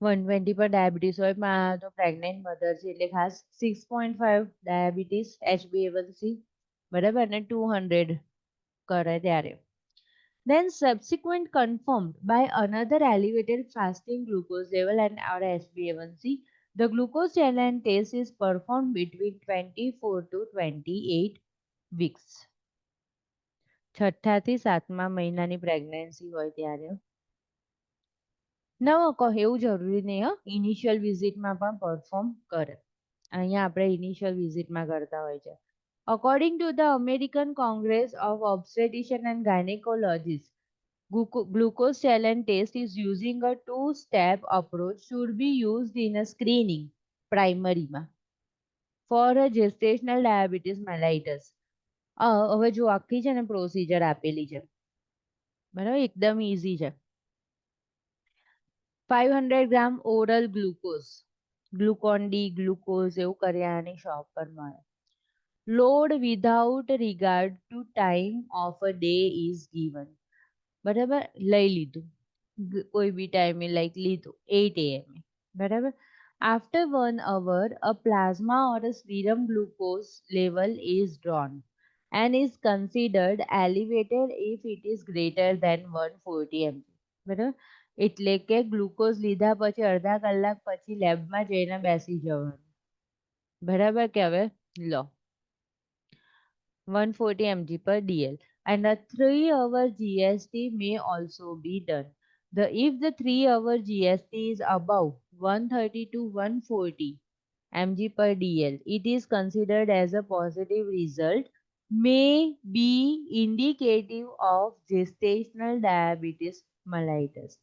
A: 120 પર ડાયાબિટીસ હોય તો પ્રેગ્નેન્ટ મધર છે એટલે ખાસ 6.5 ડાયાબિટીસ HbA1c બરાબર અને 200 કરે ત્યારે. Then subsequent confirmed by another elevated fasting glucose level and our HbA1c. The glucose challenge test is performed between 24 to 28 weeks. છઠ્ઠાથી સાતમા મહિનાની પ્રેગ્નન્સી હોય ત્યારે. નવો કહો એવું જરૂરી નહીં હો ઇનિશિયલ વિઝિટમાં પણ પરફોર્મ કરે. અહીંયા આપણે ઇનિશિયલ વિઝિટમાં કરતા હોય છે. According to the American Congress of Obstetrician and Gynecologists, glucose challenge test is using a two-step approach should be used in a screening primary માં for a gestational diabetes mellitus. હવે જો આખી છે ને પ્રોસિજર આપેલી છે બરાબર એકદમ ઈઝી છે. 500 gram oral glucose glucon D glucose એવું કર્યાની શોપ પર મળે. Load without regard to time of a day is given. બરાબર લઈ લીધું કોઈ બી ટાઈમે લાઈક લીધું 8 AM બરાબર. After 1 hour a plasma or a serum glucose level is drawn and is considered elevated if it is greater than 140 mg. બરાબર એટલે કે ગ્લુકોઝ લીધા પછી અડધા કલાક પછી લેબમાં જઈને બેસી જવાનું. બરાબર કે હવે લો 140 mg per dl and a 3-hour GST may also be done. If the 3-hour GST is above 130 to 140 mg per dl, it is considered as a positive result, may be indicative of gestational diabetes mellitus.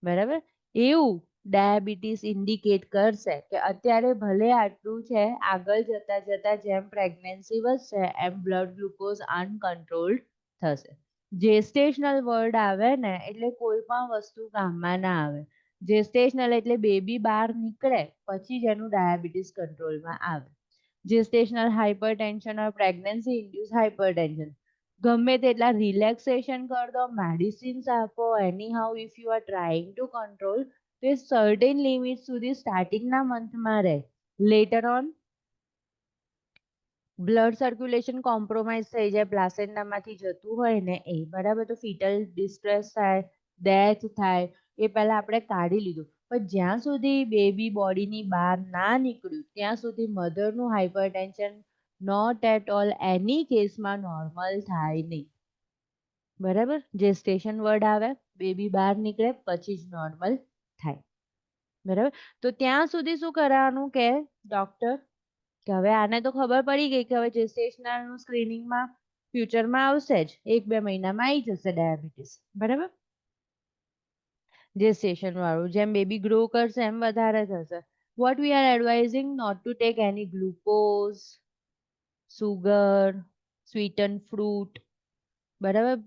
A: બરાબર એવું ડાયાબિટીસ ઇન્ડિકેટ કરશે કે અત્યારે ભલે આટલું છે આગળ જતા જતા જેમ પ્રેગ્નન્સી વધશે એમ બ્લડ ગ્લુકોઝ અનકન્ટ્રોલ્ડ થશે. જેસ્ટેશનલ વર્ડ આવે ને એટલે કોઈ પણ વસ્તુ કામમાં ના આવે. જેસ્ટેશનલ એટલે બેબી બહાર નીકળે પછી જ એનું ડાયાબિટીસ કંટ્રોલમાં આવે. Gestational hypertension or pregnancy induce hypertension ગમે તેટલા રિલેક્સેશન કર દો મેડિસિન્સ આપો એની how if you are trying to control તો એ સર્ટેન લિમિટ સુધી સ્ટાર્ટિંગના મંથમાં રહે. Later on blood circulation compromise થઈ જાય પ્લાસેન્ટામાંથી જતું હોય ને એ બરાબર તો ફિટલ ડિસ્ટ્રેસ થાય ડેથ થાય એ પહેલા આપણે કાઢી લીધું પણ જ્યાં સુધી બેબી બોડીની બહાર ના નીકળ્યું ત્યાં સુધી મધરનું હાઇપરટેન્શન નોટ એટ ઓલ એની કેસમાં નોર્મલ થાય નહીં. બરાબર જેસ્ટેશન વર્ડ આવે બેબી બહાર નીકળે પછી જ નોર્મલ થાય. બરાબર તો ત્યાં સુધી શું કરવાનું કે ડોક્ટર કે હવે આને તો ખબર પડી ગઈ કે હવે જેસ્ટેશનલનું સ્ક્રીનિંગમાં ફ્યુચરમાં આવશે જ 1-2 મહિનામાં આવી જશે ડાયાબિટીસ. બરાબર જેસ્ટેશન વાળું જેમ બેબી ગ્રો કરશે એમ વધારે થશે. what we are advising not to take any glucose, sugar, sweetened fruit બરાબર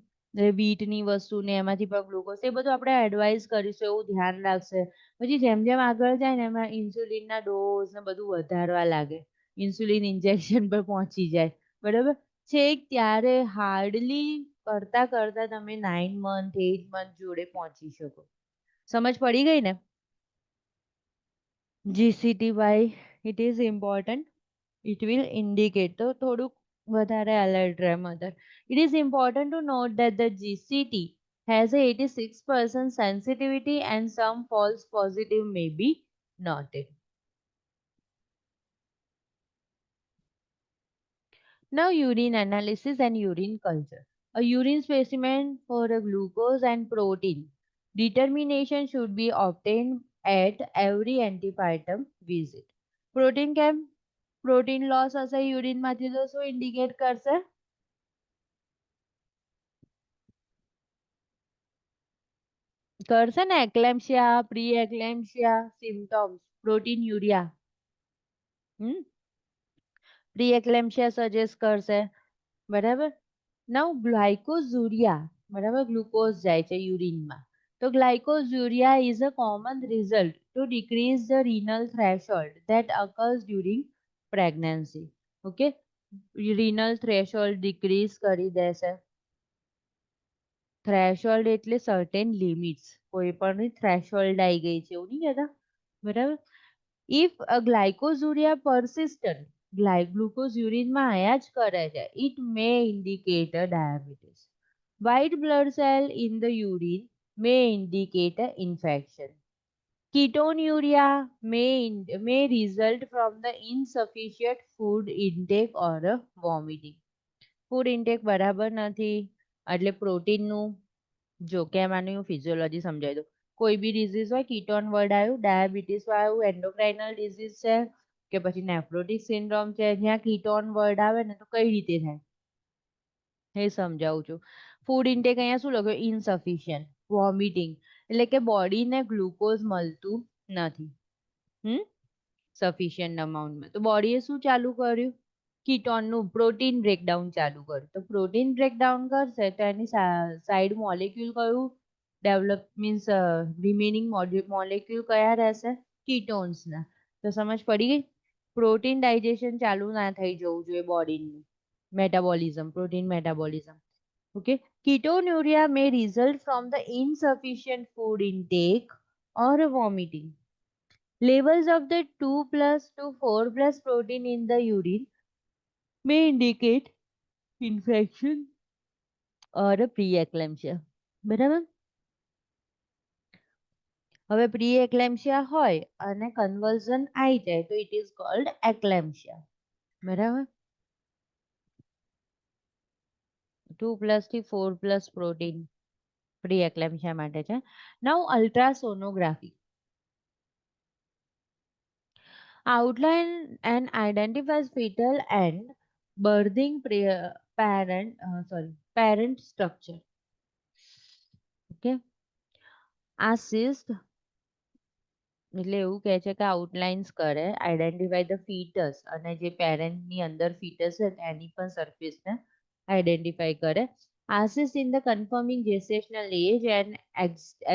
A: વીટની વસ્તુ ને એમાંથી પણ ગ્લુકોઝ એ બધું આપણે એડવાઇસ કરીશું એવું ધ્યાન રાખશે. પછી જેમ જેમ આગળ જાય ને એમાં ઇન્સ્યુલિનના ડોઝ ને બધું વધારવા લાગે ઇન્સ્યુલિન ઇન્જેક્શન પર પહોંચી જાય બરાબર છેક ત્યારે હાર્ડલી કરતા કરતા તમે 9 month 8 month જોડે પહોંચી શકો. સમજ પડી ગઈ ને. GCT Y it is important it will indicate તો થોડુંક વધારે alert રહે mother. It is important to note that the GCT has a 86% sensitivity and some false positive may be noted. Now urine analysis and urine culture. A urine specimen for a glucose and protein determination should be obtained at every antepartum visit. Protein કેમ પ્રોટીન લોસ હશે યુરિનમાંથી તો શું ઇન્ડિકેટ કરશે કરશે ને એક્લેમ્સિયા, પ્રી એક્લેમ્સિયા સિમ્ટમ્સ, પ્રોટીનયુરિયા. પ્રી એક્લેમ્સિયા સજેસ્ટ કરશે, બરાબર. નાઉ ગ્લાયકોઝુરિયા, બરાબર, ગ્લુકોઝ જાય છે યુરિનમાં. તો ગ્લાયકોઝુરિયા is a common result to decrease the renal threshold that occurs during pregnancy. Okay, renal threshold decrease કરી દેશે. થ્રેશોલ્ડ એટલે સર્ટેન લિમિટ્સ, કોઈ પણ થ્રેશોલ્ડ આવી ગઈ છે એવું નહીં કહેતા, બરાબર. ઇફ ગ્લાયકોઝુરિયા persistent, ગ્લુકોઝ યુરિનમાં આયા જ કરે છે, it may indicate diabetes. White blood cell in the urine may indicate an infection. Ketonuria may result from the insufficient food intake or vomiting. Food intake બરાબર નથી એટલે પ્રોટીનનું, જો કેમ આની હું ફિઝિયોલોજી સમજાવી દઉં. કોઈ બી ડિઝીઝ હોય, કીટોન વર્ડ આવ્યું, ડાયાબિટીસ આવ્યું, એન્ડોક્રાઇનલ ડિઝીઝ છે કે પછી નેફ્રોટિક સિન્ડ્રોમ છે, જ્યાં કીટોન વર્ડ આવે ને તો કઈ રીતે થાય એ સમજાવું છું. ફૂડ ઇન્ટેક અહીંયા શું લખ્યું? ઇનસફિશિયન્ટ, વોમિટિંગ, એટલે કે બોડીને ગ્લુકોઝ મળતું નથી સફિશિયન્ટ અમાઉન્ટમાં. તો બોડીએ શું ચાલુ કર્યું? કીટોનનું પ્રોટીન બ્રેકડાઉન ચાલુ કર્યું. તો પ્રોટીન બ્રેકડાઉન કરશે તો એની સાઈડ મોલેક્યુલ કયું ડેવલપ મીન્સ રિમેનિંગ મોલેક્યુલ કયા રહેશે? કીટોન્સના. તો સમજ પડી ગઈ? પ્રોટીન ડાયજેશન ચાલુ ના થઈ જવું જોઈએ બોડીનું. Metabolism, protein metabolism. Okay, ketonuria may result from the insufficient food intake or vomiting. Levels of the 2+ to 4+ protein in the urine may indicate infection or pre-eclampsia. બરાબર. હવે પ્રી એક્લેમ્સિયા હોય અને કન્વર્ઝન આવી જાય તો ઇટ ઇઝ કોલ્ડ એક્લેમ્સિયા. બરાબર. 2+ થી 4+ પ્રોટીન પ્રી એક્લેમ્સિયા માટે છે. નાઉ ultrasonography outline and identifies fetal and birthing parent structure. Okay, assist એટલે એવું કહે છે કે આઉટલાઇન્સ કરે, આઈડેન્ટિફાય ધ ફીટસ, અને જે પેરેન્ટની અંદર ફીટસ છે એની પણ સરફેસને આઈડેન્ટિફાય કરે. assist in the confirming gestational age and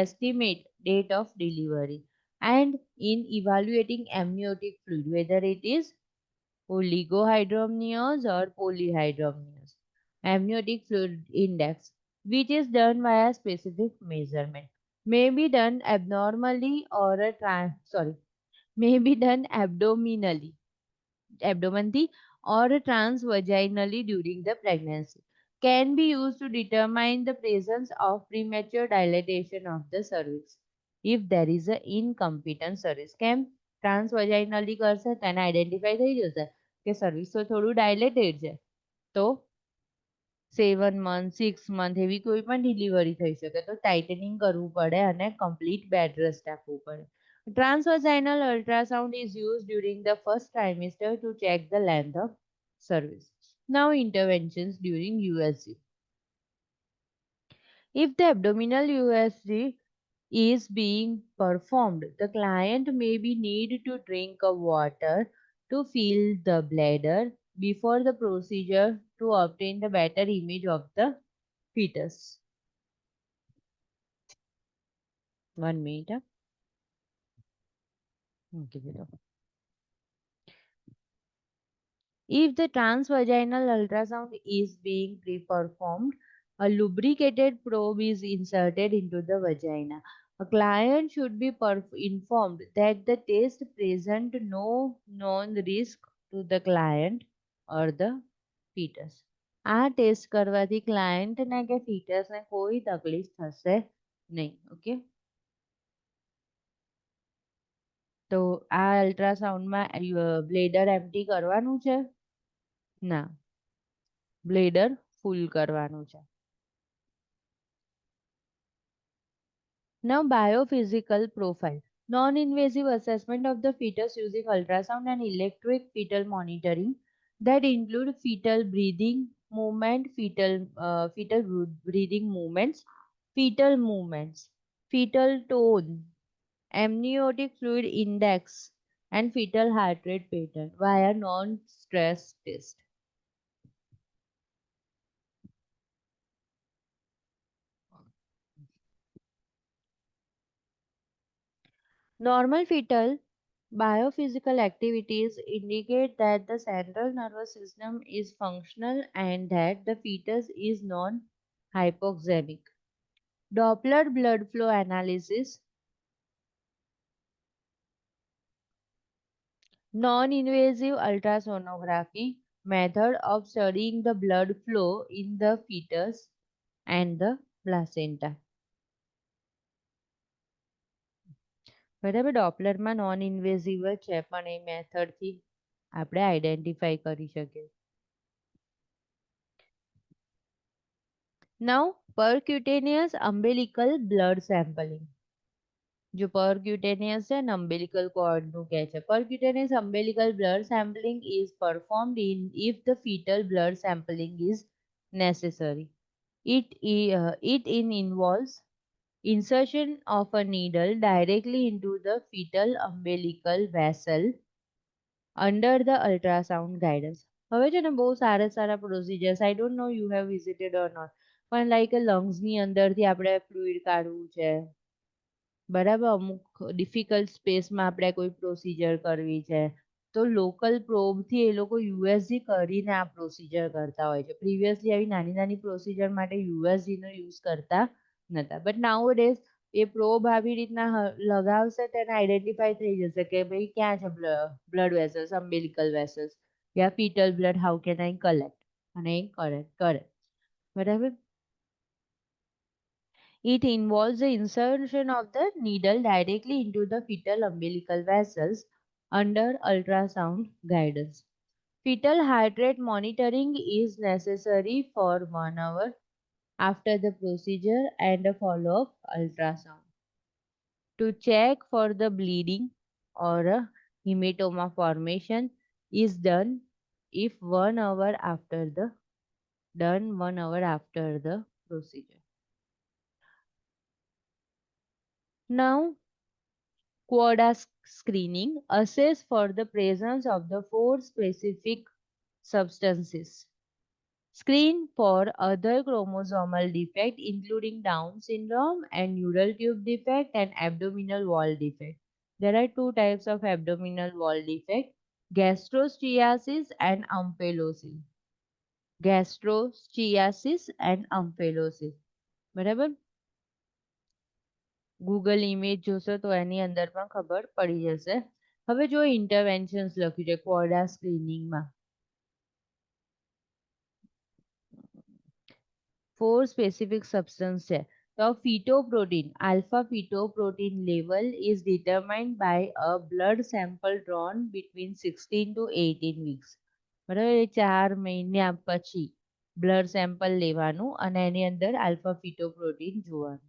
A: estimate date of delivery, and in evaluating amniotic fluid whether it is oligohydramnios or polyhydramnios. Amniotic fluid index, which is done via specific measurement, may be done abnormally or may be done abdominally or transvaginally during the pregnancy. Can be used to determine the presence of premature dilatation of the cervix if there is a incompetent cervix. કેમ transvaginally કરશે તેને આઈડેન્ટિફાઈ થઈ જશે કે સર્વિસ તો થોડું ડાયલેટેડ છે, તો 7 month 6 month એવી કોઈ પણ ડિલિવરી થઈ શકે, તો ટાઇટનિંગ કરવું પડે અને કમ્પ્લીટ બેડ રેસ્ટ આપવું પડે. Transvaginal ultrasound is used during the first trimester to check the length of cervix. Now interventions during USG. If the abdominal USG is being performed, the client may be need to drink of water to fill the bladder before the procedure to obtain the better image of the fetus. 1 minute. If the transvaginal ultrasound is being performed, a lubricated probe is inserted into the vagina. A client should be informed that the test present no known risk to the client or the fetus. આ ટેસ્ટ કરવાથી ક્લાયન્ટને કે ફીટસને કોઈ તકલીફ થશે નહીં. ઓકે, તો આ અલ્ટ્રાસાઉન્ડમાં બ્લેડર એમ્પ્ટી કરવાનું છે? ના, બ્લેડર ફૂલ કરવાનું છે. Now biophysical profile. Non-invasive assessment of the fetus using ultrasound and electric fetal monitoring that include fetal breathing movement, fetal breathing movements, fetal movements. fetal tone, amniotic fluid index, and fetal heart rate pattern via non-stress test. Normal fetal biophysical activities indicate that the central nervous system is functional and that the fetus is non-hypoxemic. Doppler blood flow analysis, non-invasive ultrasonography method of studying the blood flow in the fetus and the placenta. બરાબર ડોપલરમાં નોન ઇન્વેઝિવ જ છે પણ એ મેથડથી આપણે આઈડેન્ટિફાઈ કરી શકીએ. નાઉ percutaneous umbilical blood sampling. જો percutaneous છે ને umbilical cord નું કહે છે. Percutaneous umbilical blood sampling is performed if the fetal blood sampling is necessary. It involves insertion of a needle directly into the fetal umbilical vessel under the ultrasound guidance. હવે છે ને બહુ સારા સારા procedures I don't know you have visited or not પણ લાઈક લંગ્સની અંદરથી આપણે ફ્લુઇડ કાઢવું છે બરાબર અમુક ડિફિકલ્ટ સ્પેસમાં આપણે કોઈ પ્રોસિજર કરવી છે તો લોકલ પ્રોબથી એ લોકો યુએસજી કરીને આ પ્રોસિજર કરતા હોય છે પ્રિવિયસલી આવી નાની નાની પ્રોસિજર માટે યુએસજીનો યુઝ કરતા નહોતા but now days A probe આવી રીતના લગાવશે તેને આઈડેન્ટિફાઈ થઈ જશે કે ભાઈ ક્યાં છે બ્લડ વેસલ્સ અમ્બિલિકલ વેસલ્સ યા fetal blood how can I collect અને એ કરે બરાબર. It involves the insertion of the needle directly into the fetal umbilical vessels under ultrasound guidance. Fetal heart rate monitoring is necessary for 1 hour after the procedure and a follow-up ultrasound. To check for the bleeding or a hematoma formation is done if 1 hour after the 1 hour after the procedure. Now, Quota screening assess for the presence of the 4 specific substances. Screen for other chromosomal defect including Down syndrome and neural tube defect and abdominal wall defect. There are 2 types of abdominal wall defect, gastroschiasis and amphilosis. Gastroschiasis and amphilosis. બરાબર ગૂગલ ઇમેજ જોશો તો એની અંદર પણ ખબર પડી જશે. હવે જો ઇન્ટરવેન્શન્સ લખ્યું છે ક્વોડા સ્ક્રીનિંગમાં 4 સ્પેસિફિક સબસ્ટન્સ છે તો fetoprotein alpha fetoprotein level is determined by a blood sample drawn between 16 to 18 weeks. બરાબર એ 4 મહિના પછી બ્લડ સેમ્પલ લેવાનું અને એની અંદર આલ્ફા ફિટોપ્રોટીન જોવાનું.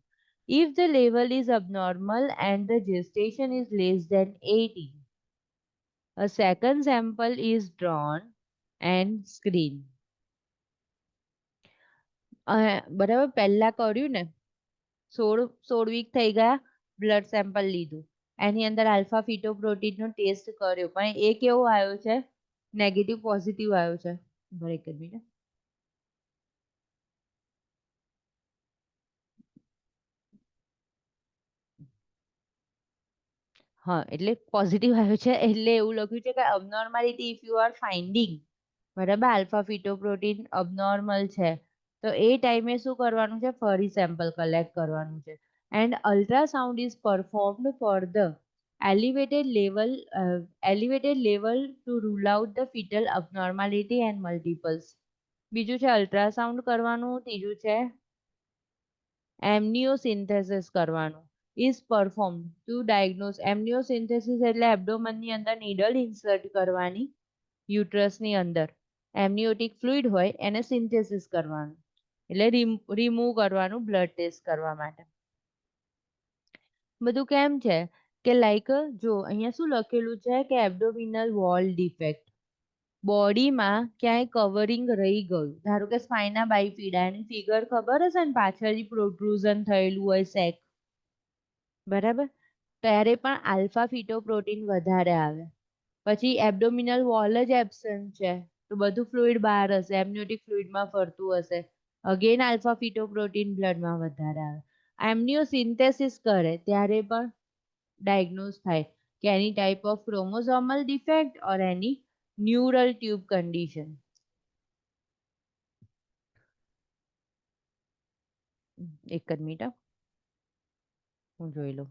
A: If the level is abnormal and the gestation is less than 18, a second sample is drawn and screened. બરાબર પહેલા કર્યું ને 16 વીક થઈ ગયા બ્લડ સેમ્પલ લીધું એની અંદર આલ્ફા ફિટોપ્રોટીનનો ટેસ્ટ કર્યો પણ એ કેવો આવ્યો છે નેગેટિવ પોઝિટિવ આવ્યો છે. એક જ મિનિટ હા એટલે પોઝિટિવ આવ્યું છે એટલે એવું લખ્યું છે કે અબનોર્માલિટી ઇફ યુ આર ફાઇન્ડિંગ બરાબર આલ્ફા ફિટોપ્રોટીન અબનોર્મલ છે તો એ ટાઈમે શું કરવાનું છે ફરી સેમ્પલ કલેક્ટ કરવાનું છે and ultrasound is performed for the elevated level to rule out the fetal abnormality and multiples. બીજું છે અલ્ટ્રાસાઉન્ડ કરવાનું ત્રીજું છે એમનિયોસિન્થેસિસ કરવાનું is performed to diagnose એમનિયોસિન્થેસિસ એટલે એબ્ડોમનની અંદર નીડલ ઇન્સર્ટ કરવાની યુટ્રસની અંદર એમનિયોટિક ફ્લુઇડ હોય એને સિન્થેસિસ કરવાનું એટલે રિમૂવ કરવાનું બ્લડ ટેસ્ટ કરવા માટે. બધું કેમ છે કે લાઈક જો અહીંયા શું લખેલું છે કે એબ્ડોમિનલ વોલ ડિફેક્ટ બોડીમાં ક્યાંય કવરિંગ રહી ગયું ધારો કે સ્પાઇના બાઇફિડા એની ફિગર ખબર હશે ને પાછળથી પ્રોટ્રુઝન થયેલું હોય સેક બરાબર, ત્યારે પણ આલ્ફા ફિટોપ્રોટીન વધારે આવે. પછી એબ્ડોમિનલ વોલ જ એબ્સન્ટ છે, તો બધું ફ્લુઇડ બહાર હશે, એમનિયોટિક ફ્લુઇડમાં ફરતું હશે. અગેન આલ્ફા ફિટોપ્રોટીન બ્લડમાં વધારે આવે. એમનિયોસિન્થેસિસ કરે ત્યારે પણ ડાયગ્નોઝ થાય કે any type of chromosomal defect or any neural tube condition. એક જ મિનિટ હો, હું જોઈ લઉં.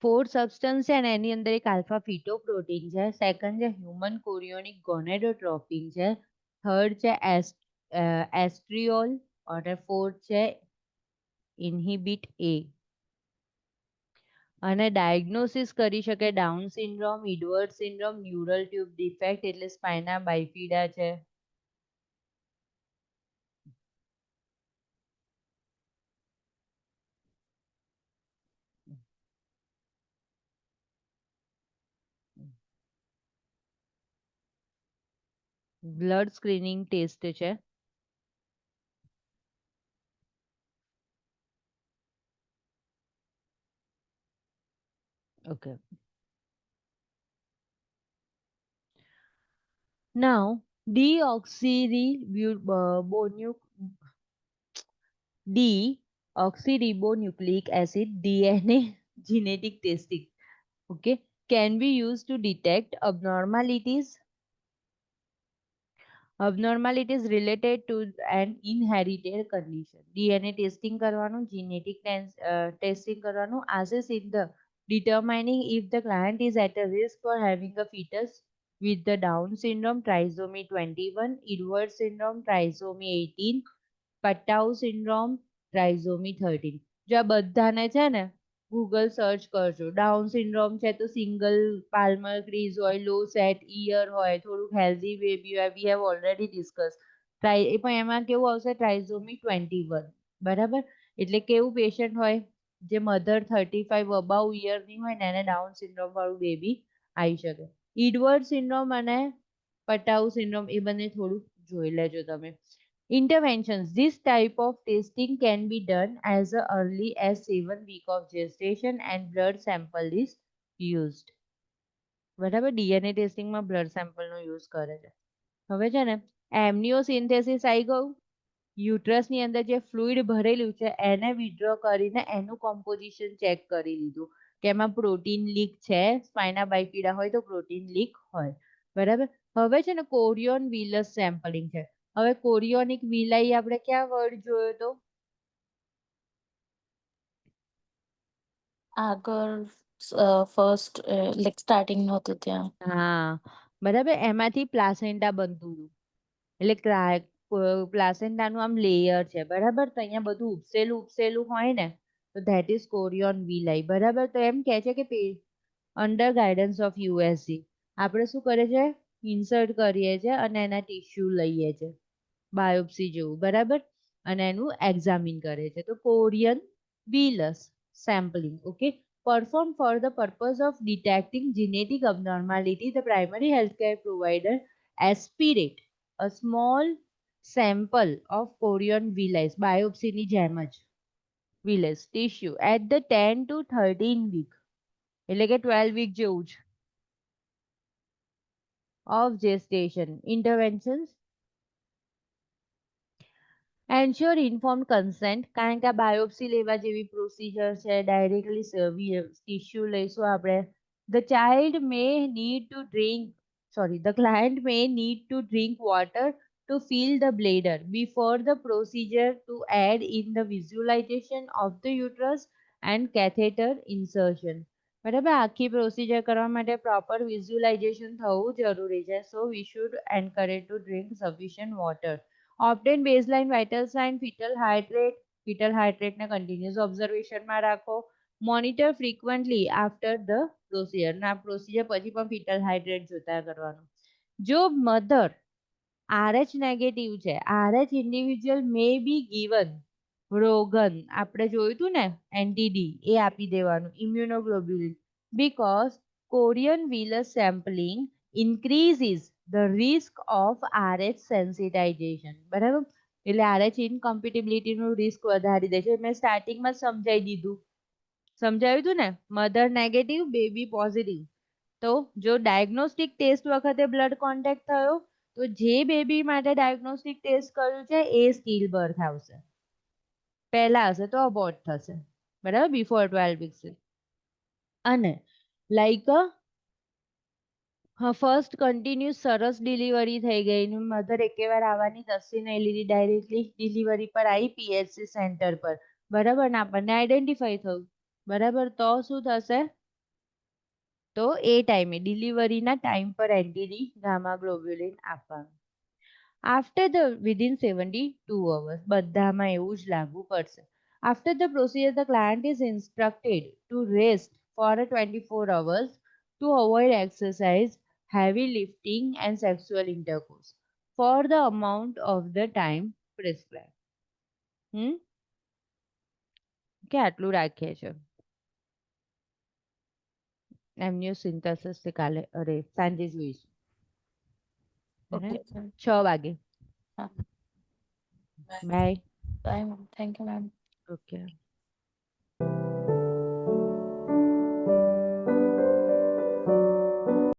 A: ફોર્થ સબસ્ટન્સ છે ને એની અંદર એક આલ્ફા ફિટોપ્રોટીન છે, સેકન્ડ છે હ્યુમન કોરિયોનિક ગોનેડોટ્રોપિન છે, થર્ડ છે એસ્ટ્રિયોલ અને ફોર્થ છે ઇન્હિબિટ એ. અને ડાયગ્નોસિસ કરી શકે Down syndrome, Edward syndrome, neural tube defect એટલે સ્પાઇના બાઇફિડા છે. બ્લડ સ્ક્રીનિંગ ટેસ્ટ છે. Okay. Now deoxyribonucleic acid DNA genetic testing, okay, can be used to detect abnormalities related to an inherited condition. DNA testing કરવાનું, genetic testing કરવાનું, assess in the determining if the client is at a risk for having a fetus with the Down syndrome, trisomy 21, Edwards syndrome, trisomy 18, Patau syndrome, trisomy 13. જો આ બધાને છે ને ગૂગલ સર્ચ કરજો. ડાઉન સિન્ડ્રોમ છે તો સિંગલ પાલ્મર ક્રીઝ હોય, લો સેટ ઈયર હોય, થોડુંક હેલ્ધી બેબી હોય, વી હેવ ઓલરેડી ડિસ્કસ. પણ એમાં કેવું આવશે ટ્રાઇઝોમી 21. બરાબર, એટલે કેવું પેશન્ટ હોય જે મધર 35 અબાઉ યરની હોય ને એને ડાઉન સિન્ડ્રોમ વાળું બેબી આવી શકે. ઇડવર્ડ સિન્ડ્રોમ અને પટાઉ સિન્ડ્રોમ એ બંને થોડું જોઈ લેજો તમે. Interventions. This type of testing can be done as early as 7 weeks of gestation and blood sample is used. બરાબર, ડીએનએ ટેસ્ટિંગમાં બ્લડ સેમ્પલનો યુઝ કરે છે. હવે છે ને એમનિયોસિન્થેસિસ આવી ગયું. યુટ્રસની અંદર જે ફ્લુઇડ ભરેલું છે એને વિડ્રો કરીને એનું કોમ્પોઝિશન ચેક કરી લીધું કે એમાં પ્રોટીન લીક છે, સ્પાઇના બાઇફિડા હોય તો પ્રોટીન લીક હોય. બરાબર, હવે છે ને કોરિયોન વિલસ સેમ્પલિંગ છે. હવે કોરિયોનિક વિલાઈ આપણે ક્યાં વર્ડ જોયો તો?
B: આગળ ફર્સ્ટ લાઈક સ્ટાર્ટિંગ નહોતું ત્યાં.
A: હા, બરાબર, એમાંથી પ્લાસેન્ટા બનતું હતું. એટલે પ્લાસેન્ટાનું આમ લેયર છે. બરાબર, તો અહીંયા બધું ઉપસેલું ઉપસેલું હોય ને તો ધેટ ઇઝ કોરિયોન વિલાઈ. બરાબર, તો એમ કહે છે કે અંડર ગાઈડન્સ ઓફ યુએસસી આપણે શું કરે છે, ઇન્સર્ટ કરીએ છીએ અને એના ટિશ્યુ લઈએ છીએ બાયોપ્સી જેવું. બરાબર, અને એનું એક્ઝામિન કરે છે. તો Korean વિલસ sampling, okay, performed for the purpose of detecting genetic abnormality. The primary healthcare provider aspirate a small sample of chorion villus, biopsy ની જેમ જ villus tissue at the 10 to 13 week, એટલે કે 12 week જેવું જ of gestation. Interventions. Ensure informed consent, કારણ કે આ બાયોપ્સી લેવા જેવી પ્રોસિજર છે, ડાયરેક્ટલી ટિશ્યુ લઈશું આપણે. The child may need to drink, sorry, the client may need to drink water to fill the bladder before the procedure to aid in the visualization of the uterus and catheter insertion. બરાબર, આખી પ્રોસિજર કરવા માટે પ્રોપર વિઝ્યુલાઇઝેશન થવું જરૂરી છે. So we should encourage to drink sufficient water. Obtain baseline vital sign, fetal heart rate ને કન્ટિન્યુઅસ ઓબ્ઝર્વેશનમાં રાખો. Monitor frequently after the procedure. ના પ્રોસિજર પછી પણ ફીટલ હાઇડ્રેટ જોતા કરવાનું. જો મધર RH નેગેટિવ છે, RH individual may be given RhoGAM, આપણે જોયું હતું ને એન્ટીડી, એ આપી દેવાનું immunoglobulin, because chorionic villus sampling increases the risk of RH sensitisation. બરાબર, એટલે RH ઇનકોમ્પિટિબિલિટીનું રિસ્ક વધારી દે છે. મેં સ્ટાર્ટિંગમાં સમજાવી દીધું, સમજાવ્યું હતું ને, મધર નેગેટિવ બેબી પોઝિટિવ. તો જો ડાયગ્નોસ્ટિક ટેસ્ટ વખતે બ્લડ કોન્ટેક્ટ થયો તો જે બેબી માટે ડાયગ્નોસ્ટિક ટેસ્ટ કર્યું છે એ સ્ટીલ બર્થ આવશે. પહેલા હશે તો અબોર્ટ થશે. બરાબર, બિફોર 12 વીક્સ. અને લાઈક ફર્સ્ટ કન્ટિન્યુ સરસ ડિલિવરી થઈ ગઈ, મધર એકેવાર આવવાની તસ્દી નહીં લીધી, ડાયરેક્ટલી ડિલિવરી પર આવી PHC સેન્ટર પર. બરાબર, ને આપણને આઈડેન્ટિફાઈ થયું. બરાબર, તો શું થશે? તો એ ટાઈમે ડિલિવરીના ટાઈમ પર એન્ટીડી ગામા ગ્લોબ્યુલિન આપવાનું. આફ્ટર ધ વિધિન 72 hours, બધામાં એવું જ લાગુ પડશે. After the procedure the client is instructed to rest for 24 hours to avoid exercise, heavy lifting and sexual intercourse for the amount of the time prescribed. કે આટલું રાખીએ છે. એમનિયોસિન્થેસિસ કાલે સાંજે જોઈશું.
B: Okay.
A: 6 વાગે.
B: હા.
A: Bye.
B: Bye, ma'am. Thank you, ma'am.
A: Okay.